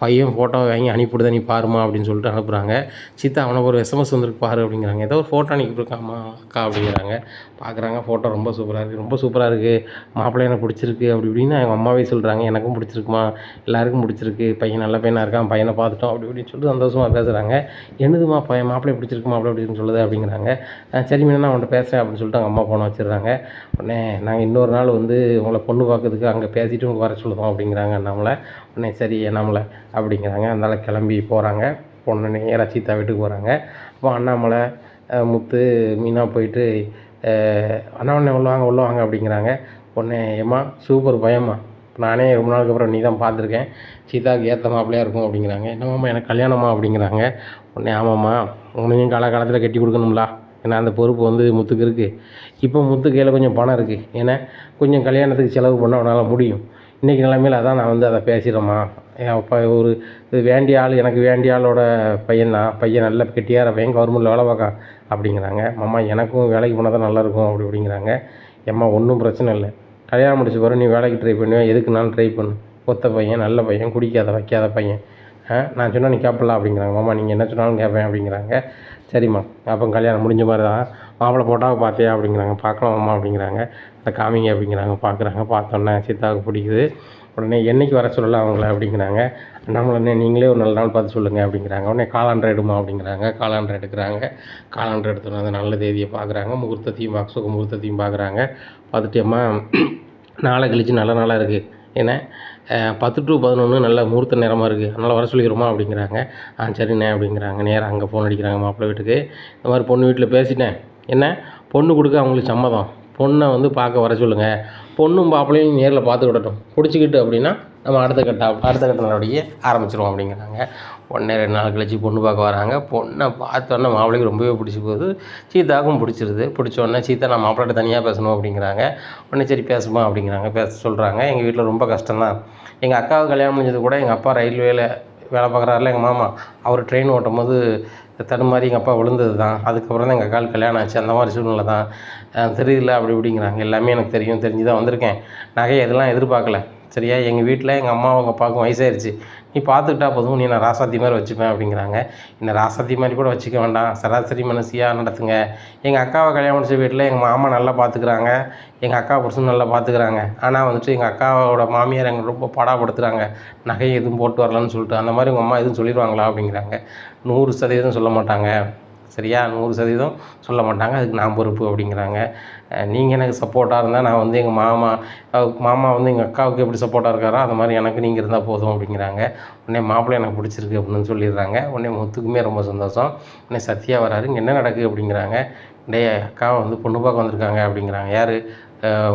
பையன் ஃபோட்டோவை வாங்கி அனுப்பிவிடுதான், நீ பாருமா அப்படின்னு சொல்லிட்டு அனுப்புகிறாங்க. சீதா அவனுக்கு ஒரு எஸ்எம்எஸ் வந்துருக்கு பாரு அப்படிங்கிறாங்க. ஏதோ ஒரு ஃபோட்டோ அனுப்பியிருக்காமா அக்கா அப்படிங்கிறாங்க. பார்க்குறாங்க, ஃபோட்டோ ரொம்ப சூப்பராக இருக்குது, ரொம்ப சூப்பராக இருக்குது, மாப்பிள்ளை எனக்கு பிடிச்சிருக்கு அப்படி இப்படின்னு எங்கள் அம்மாவே சொல்கிறாங்க. எனக்கும் பிடிச்சிருக்குமா, எல்லாருக்கும் பிடிச்சிருக்கு, பையன் நல்ல பையனாக இருக்கான், பையன் பையனை பார்த்துட்டோம் அப்படி இப்படின்னு சொல்லிட்டு சந்தோஷமாக பேசுகிறாங்க. என்னதுமா பையன் மாப்பிள்ளை பிடிச்சிருக்கு மாப்பிள்ளை பிடிச்சிருக்குன்னு சொல்லுது அப்படிங்கிறாங்க. சரி மீனா நான் அவன்கிட்ட பேசுகிறேன் அப்படின்னு சொல்லிட்டு அவங்க அம்மா ஃபோனை வச்சிடுறாங்க. உடனே நாங்கள் இன்னொரு நாள் வந்து உங்களை பொண்ணு பார்க்கறதுக்கு அங்கே பேசிவிட்டு உங்களுக்கு வர சொல்லுவோம் அப்படிங்கிறாங்க நம்மளை. உடனே சரி நம்மளை அப்படிங்கிறாங்க. அதனால் கிளம்பி போகிறாங்க. பொண்ணு நேராக சீதா வீட்டுக்கு போகிறாங்க. அப்போ அண்ணாமலை முத்து மீனா போயிட்டு அண்ணா உள்ள வாங்க அப்படிங்கிறாங்க. உடனே ஏம்மா சூப்பர் பையம்மா, நானே ரொம்ப நாளுக்கு அப்புறம் நீ தான் பார்த்துருக்கேன், சீதாவுக்கு ஏற்ற மாப்பிள்ளையாக இருக்கும் அப்படிங்கிறாங்க. என்னம்மா எனக்கு கல்யாணமா அப்படிங்கிறாங்க. உடனே ஆமாம்மா உன்னையும் காலகாலத்தில் கட்டி கொடுக்கணும்ல, ஏன்னா அந்த பொறுப்பு வந்து முத்துக்கு இருக்குது. இப்போ முத்து கையில் கொஞ்சம் பணம் இருக்குது, ஏன்னா கொஞ்சம் கல்யாணத்துக்கு செலவு பண்ண அவனால் முடியும். இன்றைக்கி நிலைமையில் அதான் நான் வந்து அதை பேசிடுறேம்மா. என் அப்பா ஒரு வேண்டிய ஆள், எனக்கு வேண்டிய ஆளோட பையன்தான், பையன் நல்ல கெட்டியார பையன், கவர்மெண்ட்டில் வேலை பார்க்கான் அப்படிங்கிறாங்க. மாமா எனக்கும் வேலைக்கு போனால் தான் நல்லாயிருக்கும் அப்படிங்கிறாங்க. ஏம்மா ஒன்றும் பிரச்சனை இல்லை, கல்யாணம் முடிச்ச பிறகு நீ வேலைக்கு ட்ரை பண்ணுவேன், எதுக்குனாலும் ட்ரை பண்ணு, ஒத்த பையன் நல்ல பையன், குடிக்காத வைக்காத பையன், நான் சொன்னால் நீ கேட்பலாம் அப்படிங்கிறாங்க. மாமா நீங்கள் என்ன சொன்னாலும் கேட்பேன் அப்படிங்கிறாங்க. சரிம்மா அப்போ கல்யாணம் முடிஞ்ச மாதிரி தான், மாப்பிள்ளை போட்டாவை பார்த்தியா அப்படிங்கிறாங்க. பார்க்கலாம் மாமா அப்படிங்கிறாங்க. அதை காமிங்க அப்படிங்கிறாங்க. பார்க்குறாங்க. பார்த்தோன்னே சீதாவுக்கு பிடிக்குது. உடனே என்றைக்கு வர சொல்லலாம் அவங்கள அப்படிங்கிறாங்க. நம்மளே நீங்களே ஒரு நல்ல நாள் பார்த்து சொல்லுங்கள் அப்படிங்கிறாங்க. உடனே காலாண்டர் எடுமா அப்படிங்கிறாங்க. காலாண்டர் எடுக்கிறாங்க. காலாண்டர் எடுத்தோன்னே அந்த நல்ல தேதியை பார்க்குறாங்க. முகூர்த்தத்தையும் சுக முகூர்த்தத்தையும் பார்க்குறாங்க. பார்த்துட்டேம்மா நாளை கழிச்சு நல்ல நாளாக இருக்குது, ஏன்னா 10 to 11 நல்ல முகூர்த்த நேரமாக இருக்குது, அதனால் வர சொல்லிடுமா அப்படிங்கிறாங்க. சரிண்ணே அப்படிங்கிறாங்க. நேராக அங்கே ஃபோன் அடிக்கிறாங்க மாப்பிள்ளை வீட்டுக்கு. இந்த மாதிரி பொண்ணு வீட்டில் பேசிட்டேன், என்ன பொண்ணு கொடுக்க அவங்களுக்கு சம்மதம், பொண்ணை வந்து பார்க்க வர சொல்லுங்கள், பொண்ணும் மாப்பிள்ளையும் நேரில் பார்த்து விடட்டும், பிடிச்சிக்கிட்டு அப்படின்னா நம்ம அடுத்த கட்ட நடவடிக்கையை ஆரம்பிச்சிடுவோம் அப்படிங்கிறாங்க. உடனே 2 நாள் கழிச்சு பொண்ணு பார்க்க வராங்க. பொண்ணை பார்த்தோன்னே மாப்பிள்ளைக்கு ரொம்பவே பிடிச்சி போகுது, சீதாவுக்கும் பிடிச்சிருது. பிடிச்சோடனே சீதா நான் மாப்பிள்ளைகிட்ட தனியாக பேசணும் அப்படிங்கிறாங்க. உடனே சரி பேசுமா அப்படிங்கிறாங்க. பேச சொல்கிறாங்க. எங்கள் வீட்டில் ரொம்ப கஷ்டம்தான், எங்கள் அக்காவுக்கு கல்யாணம் முடிஞ்சது கூட எங்கள் அப்பா ரயில்வேயில் வேலை பார்க்குறாருல எங்கள் மாமா, அவர் ட்ரெயின் ஓட்டும் போது தடுமாறி எங்கள் அப்பா விழுந்தது தான், அதுக்கப்புறம் தான் எங்கள் அக்காவுக்கு கல்யாணம் ஆச்சு, அந்த மாதிரி சூழ்நிலை தான், தெரியல அப்படி இப்படிங்கிறாங்க. எல்லாமே எனக்கு தெரிஞ்சு தான் வந்திருக்கேன், நகை எதெல்லாம் எதிர்பார்க்கல, சரியா எங்கள் வீட்டில் எங்கள் அம்மா அவங்க அப்பாவுக்கும் வயசாயிருச்சு, நீ பார்த்துக்கிட்டா போதும், நீ நான் ராசாத்தி மாதிரி வச்சுப்பேன் அப்படிங்கிறாங்க. என்ன ராசாத்தி மாதிரி கூட வச்சுக்க வேண்டாம், சராசரி மனசியாக நடத்துங்க. எங்கள் அக்காவை கல்யாணம் முடிச்ச வீட்டில் எங்கள் மாமா நல்லா பார்த்துக்குறாங்க, எங்கள் அக்கா புருஷன் நல்லா பார்த்துக்குறாங்க, ஆனால் வந்துட்டு எங்கள் அக்காவோட மாமியார் எங்களை ரொம்ப பாடாப்படுத்துகிறாங்க, நகை எதுவும் போட்டு வரலன்னு சொல்லிட்டு. அந்த மாதிரி உங்கள் அம்மா எதுவும் சொல்லிடுவாங்களா அப்படிங்கிறாங்க. 100% சொல்ல மாட்டாங்க, சரியா 100% சொல்ல மாட்டாங்க, அதுக்கு நான் பொறுப்பு அப்படிங்கிறாங்க. நீங்கள் எனக்கு சப்போர்ட்டாக இருந்தால் நான் வந்து எங்கள் மாமா வந்து எங்கள் அக்காவுக்கு எப்படி சப்போர்ட்டாக இருக்காரோ அது மாதிரி எனக்கு நீங்கள் இருந்தால் போதும் அப்படிங்கிறாங்க. உடனே மாப்பிள்ளை எனக்கு பிடிச்சிருக்கு அப்படின்னு சொல்லிடுறாங்க. உடனே முத்துக்குமே ரொம்ப சந்தோஷம். உடனே சத்யா வராரு. இங்கே என்ன நடக்குது அப்படிங்கிறாங்க. அக்காவை வந்து பொண்ணு பார்க்க வந்திருக்காங்க அப்படிங்கிறாங்க. யார்,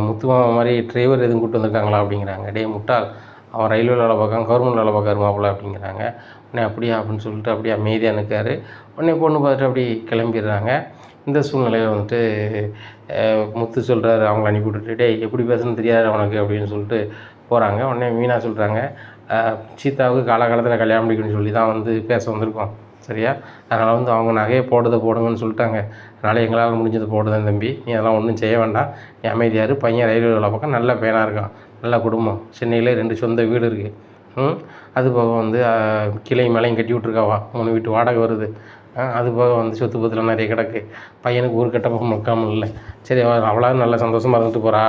முத்து மாமா மாதிரி டிரைவர் எதுவும் கூப்பிட்டு வந்திருக்காங்களா அப்படிங்கிறாங்க. முட்டாள், அவன் ரயில்வேல வேலை பார்க்கான், கவர்மெண்ட் வேலை பார்க்காரு மாப்பிள்ளை அப்படிங்கிறாங்க. உடனே அப்படியா அப்படின்னு சொல்லிட்டு அப்படியே அமைதியாக நிற்காரு. உடனே பொண்ணு பார்த்துட்டு அப்படி கிளம்பிடுறாங்க. இந்த சூழ்நிலையில் வந்துட்டு முத்து சொல்கிறாரு அவங்கள அனுப்பி விட்டுட்டு, எப்படி பேசணும்னு தெரியாது அவனுக்கு அப்படின்னு சொல்லிட்டு போகிறாங்க. உடனே மீனா சொல்கிறாங்க, சீதாவுக்கு காலகாலத்தில் கல்யாணம் முடிக்கணும்னு சொல்லி தான் வந்து பேச வந்திருக்கோம், சரியா, அதனால் வந்து அவங்க நகையை போடுங்கன்னு சொல்லிட்டாங்க, அதனால் எங்களால் முடிஞ்சது போடுதேன் தம்பி, நீ அதெல்லாம் ஒன்றும் செய்ய வேண்டாம், நீ அமைதியாரு, பையன் ரயில்வே வேலை பார்க்க நல்ல பையனாக இருக்கான், நல்ல குடும்பம், சென்னையில் 2 சொந்த வீடு இருக்குது, அது போக வந்து கிளை மேலையும் கட்டி விட்ருக்காவா, 3 வீட்டு வாடகை வருது, அது போக வந்து சொத்து பத்தில் நிறைய கிடக்கு, பையனுக்கு ஒரு கெட்ட முக்காமல் இல்லை, சரி அவளாவது நல்ல சந்தோஷமாக இருந்துட்டு போகிறா,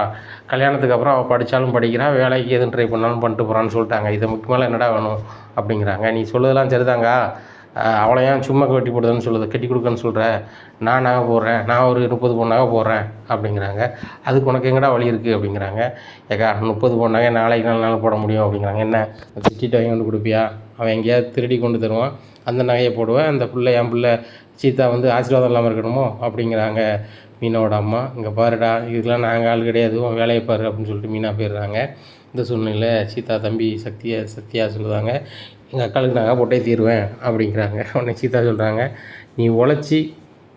கல்யாணத்துக்கு அப்புறம் அவள் படித்தாலும் படிக்கிறா, வேலைக்கு எதுவும் ட்ரை பண்ணாலும் பண்ணிட்டு போகிறான்னு சொல்லிட்டாங்க, இதை முக்கியமாக என்னடா வேணும் அப்படிங்கிறாங்க. நீ சொல்லுதெல்லாம் சரிதாங்க, அவளை ஏன் சும்மா கட்டி போடுதுன்னு சொல்லுது, கட்டி கொடுக்கன்னு சொல்கிற, நான் நகை போடுறேன், நான் ஒரு 30 பவுன் நகை போடுறேன் அப்படிங்கிறாங்க. அதுக்கு உனக்கு எங்கடா வழி இருக்குது அப்படிங்கிறாங்க. ஏக்கா 30 பவுன் நகை நாளைக்கு 4 நாள் போட முடியும் அப்படிங்கிறாங்க. என்ன திட்டிட்டு வாங்கி கொண்டு கொடுப்பியா, அவன் எங்கேயாவது திருடி கொண்டு தருவான், அந்த நகையை போடுவேன், அந்த பிள்ளை என் பிள்ளை சீதா வந்து ஆசீர்வாதம் இல்லாமல் இருக்கணுமோ அப்படிங்கிறாங்க மீனாவோட அம்மா. இங்கே பாருடா, இதுக்கெலாம் நாங்கள் ஆள் கிடையாது, உன் வேலையை பாரு அப்படின்னு சொல்லிட்டு மீனா போயிடுறாங்க. இந்த சூழ்நிலையில் சீதா தம்பி சத்யா சொல்லுவாங்க, எங்கள் அக்காளுக்கு நகை போட்டே தீருவேன் அப்படிங்கிறாங்க. உடனே சீதா சொல்கிறாங்க, நீ உழைச்சி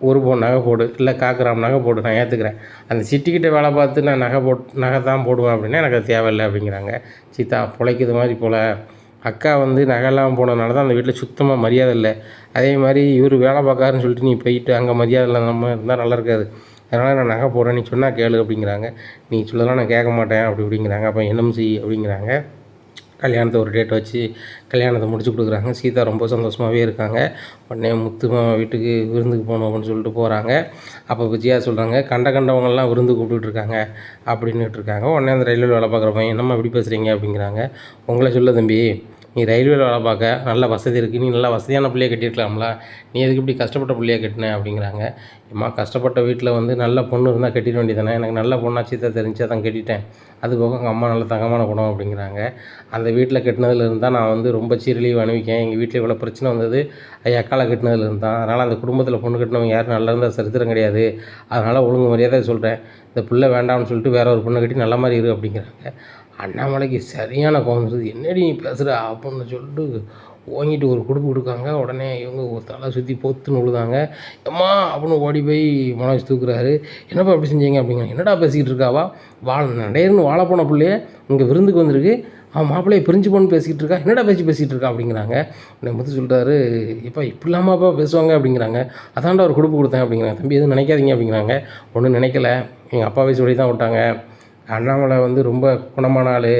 1 பவுன் நகை போடு, இல்லை 1 கிராம் நகை போடு, நான் ஏற்றுக்கிறேன், அந்த சிட்டிக்கிட்ட வேலை பார்த்து நான் நகை தான் போடுவேன் அப்படின்னா எனக்கு அது தேவையில்லை அப்படிங்கிறாங்க. சீதா பிழைக்கிது மாதிரி போல், அக்கா வந்து நகைலாம் போனதுனால தான் அந்த வீட்டில் சுத்தமாக மரியாதை இல்லை, அதே மாதிரி இவர் வேலை பார்க்காருன்னு சொல்லிட்டு நீ போயிட்டு அங்கே மரியாதை இல்லாமல் இருந்தால் நல்லா இருக்காது, அதனால் நான் நகை போடுறேன், நீ சொன்னால் கேளு அப்படிங்கிறாங்க. நீ சொல்லலாம் நான் கேட்க மாட்டேன் அப்படிங்கிறாங்க. அப்போ NMC அப்படிங்கிறாங்க. கல்யாணத்தை ஒரு டேட் வச்சு கல்யாணத்தை முடிச்சு கொடுக்குறாங்க. சீதா ரொம்ப சந்தோஷமாகவே இருக்காங்க. உடனே முத்து மாமா வீட்டுக்கு விருந்துக்கு போகணும் அப்படின்னு சொல்லிட்டு போகிறாங்க. அப்போ விஜயா சொல்கிறாங்க, கண்டவங்கள்லாம் விருந்து கூப்பிட்டுருக்காங்க அப்படின்னுட்டு இருக்காங்க. உடனே அந்த ரயில்வே வேலை பார்க்குற பையன், என்னம்மா இப்படி பேசுகிறீங்க அப்படிங்கிறாங்க. உங்களை சொல்ல தம்பி, நீ ரயில்வேல வேலை பார்க்க, நல்ல வசதி இருக்குது, நீ நல்லா வசதியான பிள்ளைய கட்டியிருக்கலாம்ல, நீ எதுக்கு இப்படி கஷ்டப்பட்ட பிள்ளைய கட்டின அப்படிங்கிறாங்க. ஏம்மா கஷ்டப்பட்ட வீட்டில் வந்து நல்ல பொண்ணு இருந்தால் கட்டிட வேண்டியதானே, எனக்கு நல்ல பொண்ணா சீதா தெரிஞ்சு தான் கட்டிட்டேன், அது போக எங்கள் அம்மா நல்ல தங்கமான குணம் அப்படிங்கிறாங்க. அந்த வீட்டில் கட்டினதுலேருந்து தான் நான் வந்து ரொம்ப சீரழிவு அனுபவிக்கேன், எங்கள் வீட்டில் இவ்வளோ பிரச்சனை வந்தது அக்கால கட்டினதுலேருந்து தான், அதனால் அந்த குடும்பத்தில் பொண்ணு கட்டினவங்க யாரும் நல்லா இருந்தால் சரித்திரம் கிடையாது, அதனால் ஒழுங்கு மரியாதை சொல்கிறேன், இந்த பிள்ளை வேண்டாம்னு சொல்லிட்டு வேற ஒரு பொண்ணை கட்டி நல்ல மாதிரி இரு அப்படிங்கிறாங்க. அண்ணாமலைக்கு சரியான கோவம் வந்துடுது. என்னடி நீ பேசுகிற அப்படின்னு சொல்லிட்டு ஓங்கிட்டு ஒரு குடுப்பு கொடுக்காங்க. உடனே இவங்க ஒரு தலை சுற்றி பொத்துன்னு விழுதாங்க. எம்மா அப்படின்னு ஓடி போய் மனோஜ் தூக்குறாரு. என்னப்பா அப்படி செஞ்சீங்க அப்படிங்கிறாங்க. என்னடா பேசிக்கிட்டு இருக்காவா, நடையர்னு வாழ போன பிள்ளையே இங்கே விருந்துக்கு வந்திருக்கு, அவன் மாப்பிள்ளையை பிரிஞ்சு போன்னு பேசிக்கிட்டு இருக்கா, என்னடா பேசிகிட்டு இருக்கா அப்படிங்கிறாங்க. உடனே முத்து சொல்லிட்டாரு, இப்போ இப்படிலாமாப்பா பேசுவாங்க அப்படிங்கிறாங்க. அதான்டா ஒரு குடுப்பு கொடுத்தேன் அப்படிங்கிறாங்க. தம்பி எதுவும் நினைக்காதீங்க அப்படிங்கிறாங்க. ஒன்றும் நினைக்கல, எங்கள் அப்பாவே சொல்லி தான் விட்டாங்க, அண்ணாமலை வந்து ரொம்ப குணமான ஆள்,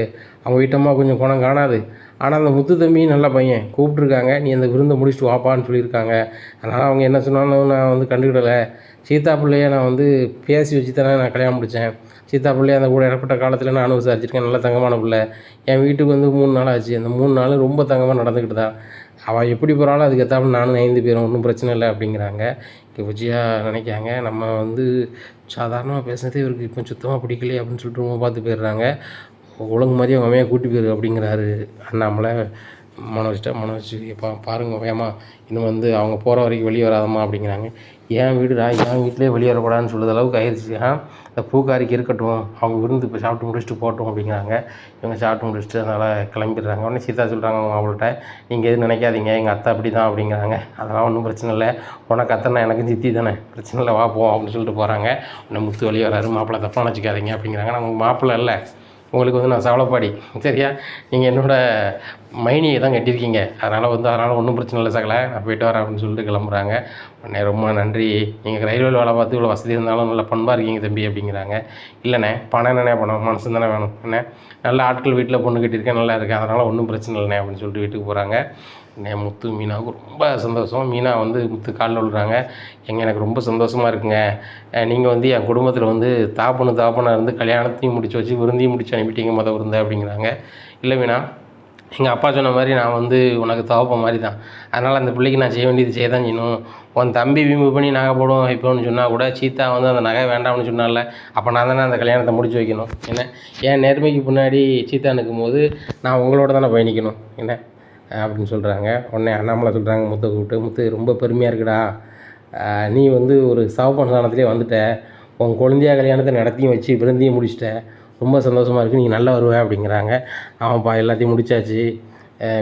அவங்க வீட்டம்மா கொஞ்சம் குணம் காணாது, ஆனால் அந்த முத்து தம்பி நல்ல பையன், கூப்பிட்ருக்காங்க, நீ அந்த விருந்தை முடிச்சுட்டு வாப்பான்னு சொல்லியிருக்காங்க, அதனால் அவங்க என்ன சொன்னாலும் நான் வந்து கண்டுக்கிடலை, சீதா பிள்ளையை நான் வந்து பேசி வச்சு தானே நான் கல்யாணம் முடித்தேன், சீதா பிள்ளையை அந்த கூட இடப்பட்ட காலத்தில் நான் விசாரிச்சிருக்கேன், நல்ல தங்கமான பிள்ளை, என் வீட்டுக்கு வந்து 3 நாள் ஆச்சு, அந்த 3 நாள் ரொம்ப தங்கமாக நடந்துக்கிட்டு தான், அவள் எப்படி போகிறாலும் அதுக்கு ஏற்றாப்புல நானும் நயந்து போயிடும், ஒன்றும் பிரச்சனை இல்லை அப்படிங்கிறாங்க. இங்கே விஜயா நினைக்காங்க, நம்ம வந்து சாதாரணமாக பேசுனதே இவருக்கு இப்போ சுத்தமாக பிடிக்கலையே அப்படின்னு சொல்லிட்டு ரொம்ப பார்த்து போயிடுறாங்க. ஒழுங்கு மாதிரி அவங்க அம்மையாக கூட்டி போயிரு அப்படிங்கிறாரு அண்ணாமலை மனோஜ் இப்போ பாருங்கள் ஏமா இன்னும் வந்து அவங்க போகிற வரைக்கும் வெளியே வராதம்மா அப்படிங்கிறாங்க. என் வீடுடா, என் வீட்டிலே வெளியே வரக்கூடாதுன்னு சொல்லுற அளவுக்கு ஆயிடுச்சு. இந்த பூக்காரிக்கு இருக்கட்டும், அவங்க விருந்து இப்போ சாப்பிட்டு முடிச்சுட்டு போட்டோம் அப்படிங்கிறாங்க. இவங்க சாப்பிட்டு முடிச்சுட்டு அதனால் கிளம்பிடுறாங்க. உடனே சீதா சொல்கிறாங்க அவங்க அவங்கள்ட்ட, நீங்கள் எதுவும் நினைக்காதீங்க, எங்கள் அத்தை அப்படி தான் அப்படிங்கிறாங்க. அதெல்லாம் ஒன்றும் பிரச்சனை இல்லை, உனக்கு அத்தைன்னா எனக்கும் சித்தி தானே, பிரச்சனை இல்லை வா போவோம் அப்படின்னு சொல்லிட்டு போகிறாங்க. உடனே முத்து வெளியே வராரு. மாப்பிள்ளை தப்பாக நினச்சிக்காதீங்க அப்படிங்கிறாங்க. நான் உங்களுக்கு மாப்பிள்ளை இல்லை, உங்களுக்கு வந்து நான் சவளப்பாடி சரியா, நீங்கள் என்னோடய மைனியை தான் கட்டியிருக்கீங்க, அதனால் ஒன்றும் பிரச்சனை இல்லை சகலை, நான் போய்ட்டு வரேன் அப்படின்னு சொல்லிட்டு கிளம்புறாங்க. உடனே ரொம்ப நன்றி, நீங்கள் ரயில்வேல வேலை பார்த்து இவ்வளோ வசதி இருந்தாலும் நல்ல பண்பாக இருக்கீங்க தம்பி அப்படிங்கிறாங்க. இல்லைண்ணே பணம் என்னண்ணே, பணம் மனசு தானே வேணும் என்ன, நல்ல ஆட்கள் வீட்டில் பொண்ணு கட்டியிருக்கேன், நல்லா இருக்கேன், அதனால் ஒன்றும் பிரச்சனை இல்லைண்ணே அப்படின்னு சொல்லிட்டு வீட்டுக்கு போகிறாங்க. முத்து மீனாவுக்கு ரொம்ப சந்தோஷம். மீனா வந்து முத்து காலில் விழுறாங்க. எனக்கு ரொம்ப சந்தோஷமாக இருக்குங்க, நீங்கள் வந்து என் குடும்பத்தில் வந்து தாப்பனாக இருந்து கல்யாணத்தையும் முடிச்சு வச்சு விருந்தையும் முடிச்சு அனுப்பிட்டீங்க விருந்தை அப்படிங்கிறாங்க. இல்லை மீனா, எங்கள் அப்பா சொன்ன மாதிரி நான் வந்து உனக்கு தகப்பன் மாதிரி தான், அதனால் அந்த பிள்ளைக்கு நான் செய்ய வேண்டியது செய்ய தான் செய்யணும். உன் தம்பி வீம்பு பண்ணி நகை போடுவோம் வைப்போம்னு சொன்னால் கூட சீதா வந்து அந்த நகை வேண்டாம்னு சொன்னால, அப்போ நான் தானே அந்த கல்யாணத்தை முடிச்சு வைக்கணும் என்ன, என் நேர்மைக்கு பின்னாடி சீதா நிற்கும் போது நான் உங்களோட தானே பயணிக்கணும் என்ன அப்படின்னு சொல்கிறாங்க. உடனே அண்ணாமலை சொல்கிறாங்க முத்தை கூப்பிட்டு, முத்து ரொம்ப பெருமையாக இருக்குடா, நீ வந்து ஒரு சவப்பன் ஸ்தானத்துலேயே வந்துட்ட, உன் குழந்தையா கல்யாணத்தை நடத்தியும் வச்சு விருந்தையும் முடிச்சிட்ட, ரொம்ப சந்தோஷமாக இருக்குது, நீங்கள் நல்லா வருவ அப்படிங்கிறாங்க. அவன்ப்பா எல்லாத்தையும் முடித்தாச்சு,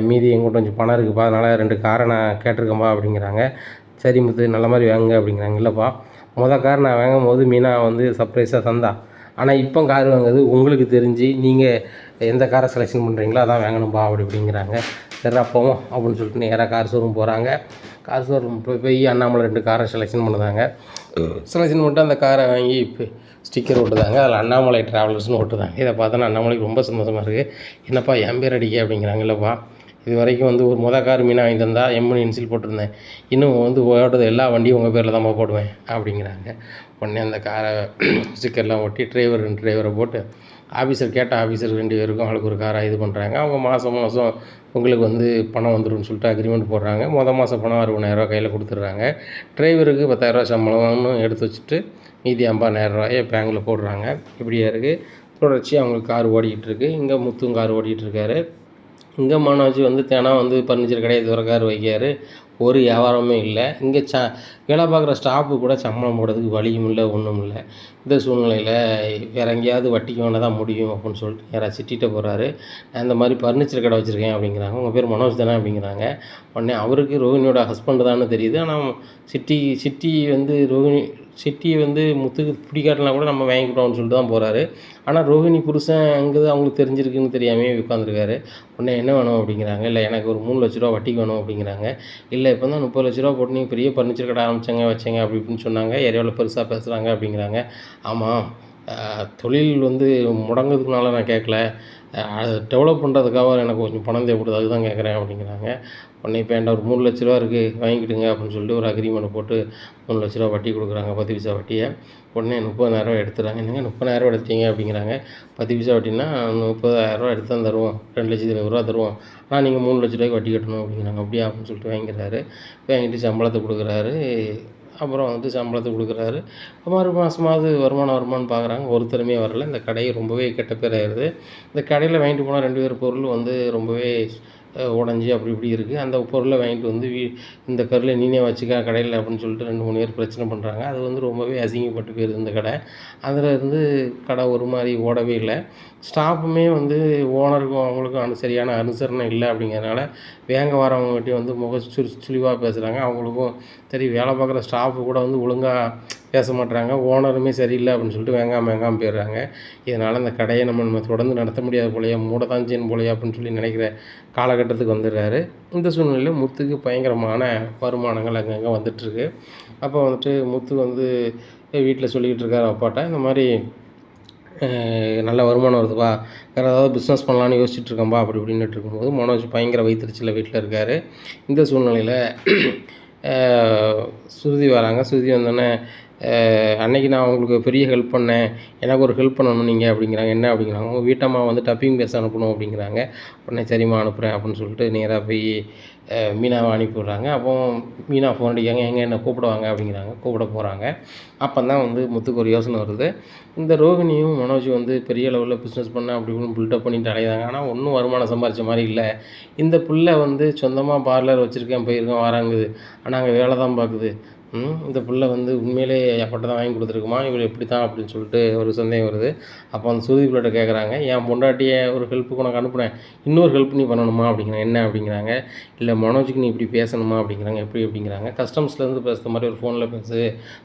மீதி எங்கிட்ட கொஞ்சம் பணம் இருக்குதுப்பா, அதனால் 2 காரை நான் கேட்டிருக்கேன்ப்பா அப்படிங்கிறாங்க. சரி முத்து நல்ல மாதிரி வாங்க அப்படிங்கிறாங்க. இல்லைப்பா கார் நான் வாங்கும் போது மீனா வந்து சர்ப்ரைஸாக தந்தா, ஆனால் இப்போ கார் வாங்குறது உங்களுக்கு தெரிஞ்சு நீங்கள் எந்த காரை செலெக்ஷன் பண்ணுறீங்களோ அதான் வாங்கணும்பா அப்படிங்கிறாங்க. சரி போவோம் அப்படின்னு சொல்லிட்டு நேராக கார் ஷோரூம் போகிறாங்க. கார் ஷோரூம் போய் அண்ணாமலை 2 காரை செலெக்ஷன் பண்ணுதாங்க. செலெக்ஷன் பண்ணிட்டு அந்த காரை வாங்கி இப்போ ஸ்டிக்கர் ஒட்டுதாங்க, அதில் அண்ணாமலை ட்ராவலர்ஸ்னு ஒட்டுதாங்க. இதை பார்த்தோன்னா அண்ணாமலைக்கு ரொம்ப சந்தோஷமாக இருக்குது. என்னப்பா என் பேர் அடிக்க அப்படிங்கிறாங்க. இல்லைப்பா இது வரைக்கும் வந்து ஒரு கார் மீனா வாங்கி தந்தா எம்னு இன்சில் போட்டிருந்தேன், இன்னும் வந்து ஓட்டுறது எல்லா வண்டியும் உங்கள் பேரில் தான் போடுவேன் அப்படிங்கிறாங்க. உடனே அந்த காரை ஸ்டிக்கர்லாம் ஒட்டி ரெண்டு டிரைவரை போட்டு ஆஃபீஸர் கேட்ட ஆஃபீஸர் 2 பேருக்கும் ஆளுக்கு ஒரு காராக இது பண்ணுறாங்க. அவங்க மாதம் உங்களுக்கு வந்து பணம் வந்துடும்னு சொல்லிட்டு அக்ரிமெண்ட் போடுறாங்க. மாதம் பணம் 60,000 கையில் கொடுத்துட்றாங்க. டிரைவருக்கு 10,000 சம்பளம்னு எடுத்து வச்சுட்டு மீதி 50,000 பேங்கில் போடுறாங்க. இப்படியே இருக்குது தொடர்ச்சி. அவங்களுக்கு கார் ஓடிக்கிட்டு இருக்குது. இங்கே முத்தும் கார் ஓடிக்கிட்டு இருக்காரு. இங்கே மனோஜ் வந்து தினம் வந்து ஃபர்னிச்சர் கடையை கார் வைக்கார், ஒரு வியாபாரமே இல்லை. இங்கே வேலை பார்க்குற ஸ்டாஃபு கூட சம்பளம் போடுறதுக்கு வழியும் இல்லை, ஒன்றும் இல்லை. இந்த சூழ்நிலையில் வேறு எங்கேயாவது வட்டிக்கு வேணால் தான் முடியும் அப்படின்னு சொல்லிட்டு யாராவது சிட்டிகிட்ட போகிறாரு. நான் இந்த மாதிரி ஃபர்னிச்சர் கடை வச்சுருக்கேன் அப்படிங்கிறாங்க. உங்கள் பேர் மனோஜ் தானே அப்படிங்கிறாங்க. உடனே அவருக்கு ரோஹினியோட ஹஸ்பண்டு தானே தெரியுது. ஆனால் சிட்டி வந்து முத்துக்கு பிடிக்காட்டினா கூட நம்ம வாங்கிக்கிட்டோம்னு சொல்லிட்டு தான் போகிறாரு. ஆனால் ரோஹினி புருஷன் அங்கே அவங்களுக்கு தெரிஞ்சிருக்குன்னு தெரியாமே உட்காந்துருக்காரு. உடனே என்ன வேணும் அப்படிங்கிறாங்க. இல்லை எனக்கு ஒரு 3 லட்ச ரூபா வட்டிக்கு வேணும் அப்படிங்கிறாங்க. இல்லை இப்போ தான் 30 லட்ச ரூபா போட்டு நீங்கள் பெரிய ஃபர்னிச்சர் கடை வச்சேங்க அப்படி இப்படின்னு சொன்னாங்க, ஏரியாவில் பெருசாக பேசுகிறாங்க அப்படிங்கிறாங்க. ஆமாம், தொழில் வந்து முடங்கிறதுனால நான் கேட்கல, அதை டெவலப் பண்ணுறதுக்காக எனக்கு கொஞ்சம் பணம் தேவைப்படுது, அதுதான் கேட்குறேன் அப்படிங்கிறாங்க. உடனே இப்போ என்கிட்ட ஒரு 3,00,000 இருக்குது, வாங்கிக்கிடுங்க அப்படின்னு சொல்லிட்டு ஒரு அக்ரிமெண்ட் போட்டு 3,00,000 வட்டி கொடுக்குறாங்க, 10 பைசா வட்டியை. உடனே 30,000 எடுத்துடுறாங்க. என்னங்க 30,000 எடுத்தீங்க அப்படிங்கிறாங்க. 10 பைசா வட்டின்னா 30,000 எடுத்து தான் தருவோம், 2,20,000 தருவோம், ஆனால் நீங்கள் 3,00,000 வட்டி கட்டணும் அப்படிங்கிறாங்க. அப்படியா அப்படின்னு சொல்லிட்டு வாங்கிக்கிறாரு. வாங்கிட்டு சம்பளத்தை கொடுக்குறாரு. அப்புறம் வந்து சம்பளத்தை கொடுக்குறாரு. மறு மாதமாவது வருமானம் பார்க்குறாங்க. ஒருத்தருமே வரல. இந்த கடை ரொம்பவே கெட்ட பேர் ஆயிடுது. இந்த கடையில் வாங்கிட்டு போனால் 2 பேர் பொருள் வந்து ரொம்பவே உடஞ்சி அப்படி இப்படி இருக்குது. அந்த பொருளை வாங்கிட்டு வந்து இந்த கருளை நீனே வச்சுக்க கடையில் அப்படின்னு சொல்லிட்டு 2, 3 பேர் பிரச்சனை பண்ணுறாங்க. அது வந்து ரொம்பவே அசிங்கப்பட்டு போயிருது இந்த கடை. அதில் இருந்து கடை ஒரு மாதிரி ஓடவே இல்லை. ஸ்டாஃபுமே வந்து ஓனருக்கும் அவங்களுக்கும் சரியான அனுசரணை இல்லை அப்படிங்கிறதுனால வேங்க வரவங்ககிட்டையும் வந்து சுழிவாக பேசுகிறாங்க. அவங்களுக்கும் சரி வேலை பார்க்குற ஸ்டாஃபு கூட வந்து ஒழுங்காக பேச மாட்றாங்க. ஓனருமே சரியில்லை அப்படின்னு சொல்லிட்டு வேங்காமல் போயிடுறாங்க. இதனால் அந்த கடையை நம்ம தொடர்ந்து நடத்த முடியாத போலயே, மூட தான் செய்யணும் போலயே அப்படின்னு சொல்லி நினைக்கிற காலகட்டத்துக்கு வந்துடுறாரு. இந்த சூழ்நிலையில் முத்துக்கு பயங்கரமான வருமானங்கள் அங்கங்கே வந்துட்டுருக்கு. அப்போ வந்துட்டு முத்து வந்து வீட்டில் சொல்லிக்கிட்டு இருக்காரு அப்பாட்ட, இந்த மாதிரி நல்ல வருமானம் வருதுப்பா, வேறு ஏதாவது பிஸ்னஸ் பண்ணலான்னு யோசிச்சுட்டு இருக்கேன்ப்பா அப்படி இப்படின்னுட்டு இருக்கும்போது மனோஜ் பயங்கர வயிற்றுச்சலில் வீட்டில் இருக்கார். இந்த சூழ்நிலையில் சுருதி வராங்க. சுருதி வந்தோடனே அன்னைக்கு நான் உங்களுக்கு பெரிய ஹெல்ப் பண்ணேன், எனக்கு ஒரு ஹெல்ப் பண்ணணும் நீங்கள் அப்படிங்கிறாங்க. என்ன அப்படிங்கிறாங்க, உங்கள் வீட்டம்மா வந்து டப்பிங் பேச அனுப்பணும் அப்படிங்கிறாங்க. உடனே சரிம்மா அனுப்புகிறேன் அப்படின்னு சொல்லிட்டு நேராக போய் மீனாவை அனுப்பி விட்றாங்க. அப்போ மீனா ஃபோன் அடிக்காங்க, எங்கே என்ன கூப்பிடுவாங்க அப்படிங்கிறாங்க. கூப்பிட போகிறாங்க. அப்போ தான் வந்து முத்துக்கு ஒரு யோசனை வருது. இந்த ரோகிணியும் மனோஜும் வந்து பெரிய லெவலில் பிஸ்னஸ் பண்ண அப்படி இப்படின்னு பில்டப் பண்ணிட்டு அலையுதாங்க. ஆனால் ஒன்றும் வருமானம் சம்பாதிச்ச மாதிரி இல்லை. இந்த பிள்ளை வந்து சொந்தமாக பார்லர் வச்சுருக்கேன், போயிருக்கேன், வராங்குது, ஆனால் அங்கே வேலை தான் பார்க்குது. இந்த பிள்ளை வந்து உண்மையிலே அப்பட்ட தான் வாங்கி கொடுத்துருக்குமா, இவள் எப்படி தான் அப்படின்னு சொல்லிட்டு ஒரு சந்தேகம் வருது. அப்போ அந்த சுருதி பிள்ளைகிட்ட கேட்குறாங்க, என் பொண்டாட்டியை ஒரு ஹெல்ப்புக்கு உனக்கு அனுப்புனேன், இன்னொரு ஹெல்ப் நீ பண்ணணுமா அப்படிங்கிறாங்க. என்ன அப்படிங்கிறாங்க. இல்லை மனோஜுக்கு நீ இப்படி பேசணுமா அப்படிங்கிறாங்க. எப்படி அப்படிங்கிறாங்க. கஸ்டம்ஸ்லேருந்து பேசுகிற மாதிரி ஒரு ஃபோனில்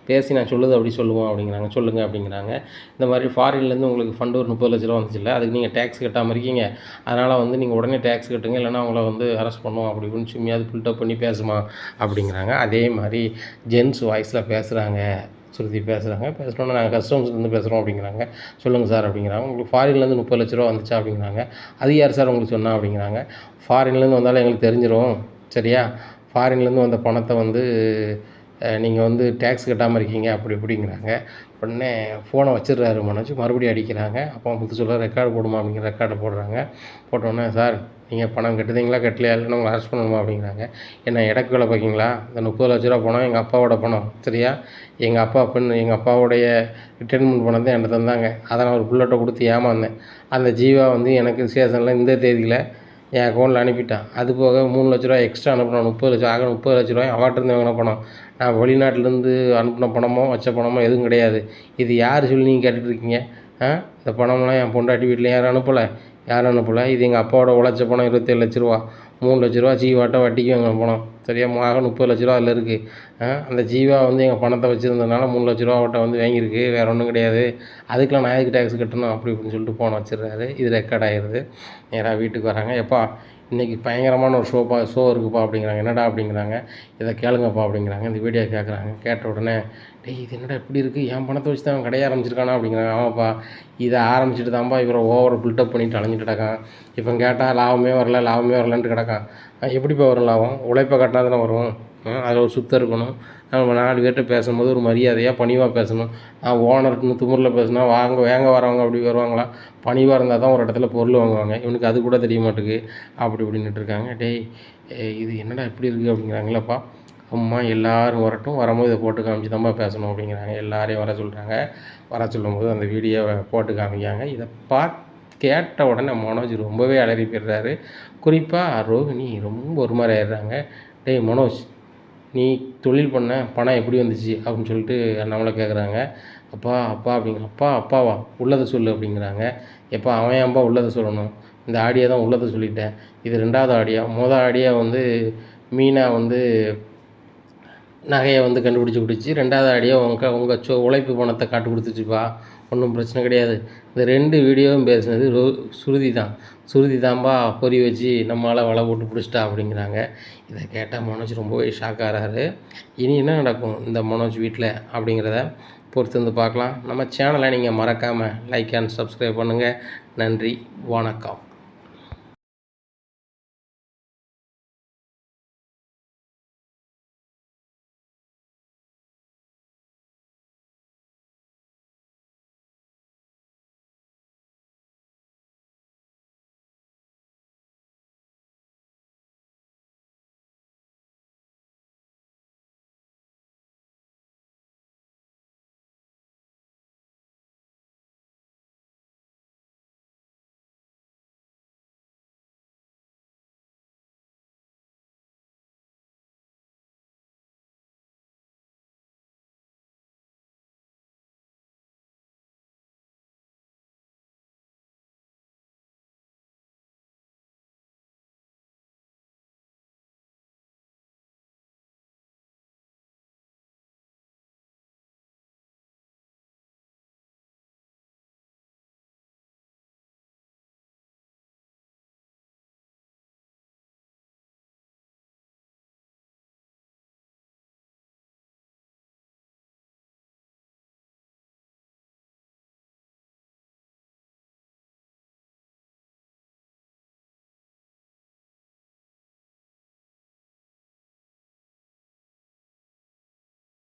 பேசி நான் சொல்லுது அப்படி சொல்லுவோம் அப்படிங்கிறாங்க. சொல்லுங்கள் அப்படிங்கிறாங்க. இந்த மாதிரி ஃபாரின்லேருந்து உங்களுக்கு ஃபண்டு ஒரு 30,00,000 வந்துச்சுல்ல, அதுக்கு நீங்கள் டேக்ஸ் கட்டாமல் இருக்கீங்க, அதனால் வந்து நீங்கள் உடனே டேக்ஸ் கட்டுங்க, இல்லைனா அவங்கள வந்து அரெஸ்ட் பண்ணுவோம் அப்படி இப்படின்னு சும்மையாவது பில்டப் பண்ணி பேசுமா அப்படிங்கிறாங்க. அதே மாதிரி ஜென்ஸ் வாய்ஸில் பேசுகிறாங்க. சுருதி பேசுகிறாங்க. பேசுகிறோன்னா நாங்கள் கஸ்டம்ஸ்லேருந்து பேசுகிறோம் அப்படிங்கிறாங்க. சொல்லுங்கள் சார் அப்படிங்கிறாங்க. உங்களுக்கு ஃபாரின்லேருந்து 30,00,000 வந்துச்சா அப்படிங்கிறாங்க. அது யார் சார் உங்களுக்கு சொன்னா அப்படிங்கிறாங்க. ஃபாரின்லேருந்து வந்தாலும் எங்களுக்கு தெரிஞ்சிடும், சரியா, ஃபாரின்லேருந்து வந்த பணத்தை வந்து நீங்கள் வந்து டேக்ஸ் கட்டாமல் இருக்கீங்க அப்படி இப்படிங்கிறாங்க. உடனே ஃபோனை வச்சிடுறாரு மனோஜ். மறுபடியும் அடிக்கிறாங்க. அப்போ முத்து சொல்ல ரெக்கார்டு போடுமா அப்படிங்கிற ரெக்கார்டை போடுறாங்க. போட்டோடனே சார் நீங்கள் பணம் கட்டுதீங்களா கட்டலையா, இல்லைன்னா உங்களை அரெஸ்ட் பண்ணணுமா அப்படிங்கிறாங்க. என்ன எடக்கு வேலை பார்க்கிங்களா, இந்த 30,00,000 பணம் எங்கள் அப்பாவோட பணம், சரியா, எங்கள் அப்பாவுடைய ரிட்டைர்மெண்ட் பணத்தை என்கிட்ட தந்தாங்க, அதை நான் ஒரு புல்லட்டை கொடுத்து ஏமாந்தேன். அந்த ஜீவா வந்து எனக்கு ஸ்டேஷனில் இந்த தேதியில் என் அக்கௌண்ட்டில் அனுப்பிட்டான். அது போக 3,00,000 எக்ஸ்ட்ரா அனுப்பினான். 30,00,000 ஆக 30,00,000 அவன்கிட்டருந்து வாங்கின பணம். நான் வெளிநாட்டிலேருந்து அனுப்பின பணமோ வச்ச பணமோ எதுவும் கிடையாது. இது யார் சொல்லி நீங்கள் கேட்டுட்ருக்கீங்க? இந்த பணம்லாம் என் பொண்டாட்டி வீட்டில் யாரும் அனுப்பலை, இது எங்கள் அப்பாவோட உழைச்ச பணம். 27,00,000, 3,00,000 ஜீவாட்ட வட்டிக்கு வாங்கின பணம், சரியா, ஆக 30,00,000 அதில் இருக்குது. அந்த ஜீவா வந்து எங்கள் பணத்தை வச்சுருந்ததுனால 3,00,000 அவட்ட வந்து வாங்கியிருக்கு, வேறு ஒன்றும் கிடையாது. அதுக்கெலாம் நான் எதுக்கு டேக்ஸ் கட்டணும் அப்படி இப்படின்னு சொல்லிட்டு ஃபோனை வச்சிடுறாரு. இது ரெக்கார்ட் ஆகிடுது. நேராக வீட்டுக்கு வராங்க. எப்பா இன்றைக்கி பயங்கரமான ஒரு ஷோ இருக்குப்பா அப்படிங்கிறாங்க. என்னடா அப்படிங்கிறாங்க. இதை கேளுங்கப்பா அப்படிங்கிறாங்க. இந்த வீடியோ கேட்குறாங்க. கேட்ட உடனே டேய் இது என்னடா இப்படி இருக்குது, என் பணத்தை வச்சு தான் கடையை ஆரம்பிச்சிருக்கானா அப்படிங்கிறாங்க. ஆமாப்பா, இதை ஆரம்பிச்சுட்டு தான்ப்பா இவரை ஓவரை பில்டப் பண்ணிட்டு அலைஞ்சிட்டு கிடக்கான். இப்போ கேட்டால் லாபமே வரலன்ட்டு கிடக்கான். எப்படிப்பா வரும் லாபம், உழைப்பை கட்டினா தானே வரும். அதில் ஒரு சுத்தம் இருக்கணும். நம்ம 4 பேர்கிட்ட பேசும்போது ஒரு மரியாதையாக பணிவாக பேசணும். ஓனர்கிட்ட திமிரில் பேசினா வேங்க வரவங்க அப்படி வருவாங்களா, பணிவாக இருந்தால் தான் ஒரு இடத்துல பொருள் வாங்குவாங்க. இவனுக்கு அது கூட தெரிய மாட்டேங்குது அப்படி இப்படின்னுட்டு இருக்காங்க. டேய் இது என்னடா இப்படி இருக்குது அப்படிங்கிறாங்களேப்பா. அம்மா எல்லோரும் வரட்டும், வரும்போது இதை போட்டு காமிச்சு தான்ப்பா பேசணும் அப்படிங்கிறாங்க. எல்லாரையும் வர சொல்கிறாங்க. வர சொல்லும்போது அந்த வீடியோவை போட்டு காமிக்காங்க. இதை கேட்ட உடனே மனோஜ் ரொம்பவே அலறி போயிடுறாரு. குறிப்பாக ரோகிணி ரொம்ப ஒரு மாதிரி ஆயிடுறாங்க. டேய் மனோஜ், நீ தொழில் பண்ண பணம் எப்படி வந்துச்சு அப்படின்னு சொல்லிட்டு நம்மளை கேட்குறாங்க. அப்பா அப்படிங்கிற. அப்பாவா, உள்ளதை சொல்லு அப்படிங்கிறாங்க. எப்பா அவன் ஏன்பா உள்ளதை சொல்லணும், இந்த ஆடியோ தான் உள்ளதை சொல்லிட்டேன். இது 2வது ஆடியோ. ஆடியோ வந்து மீனா வந்து நகையை வந்து கண்டுபிடிச்சி கொடுத்துச்சு. 2வது ஆடியோ உங்கள் உழைப்பு பணத்தை காட்டு கொடுத்துச்சுப்பா. ஒன்றும் பிரச்சனை கிடையாது. இந்த 2 வீடியோவும் பேசுனது சுருதி தான்பா பொறி வச்சு நம்மளால் வலை போட்டு பிடிச்சிட்டா அப்படிங்கிறாங்க. இதை கேட்டால் மனோஜ் ரொம்பவே ஷாக் ஆகிறாரு. இனி என்ன நடக்கும் இந்த மனோஜ் வீட்டில் அப்படிங்கிறத பொறுத்து வந்து பார்க்கலாம். நம்ம சேனலை நீங்கள் மறக்காமல் லைக் அண்ட் சப்ஸ்கிரைப் பண்ணுங்கள். நன்றி, வணக்கம்.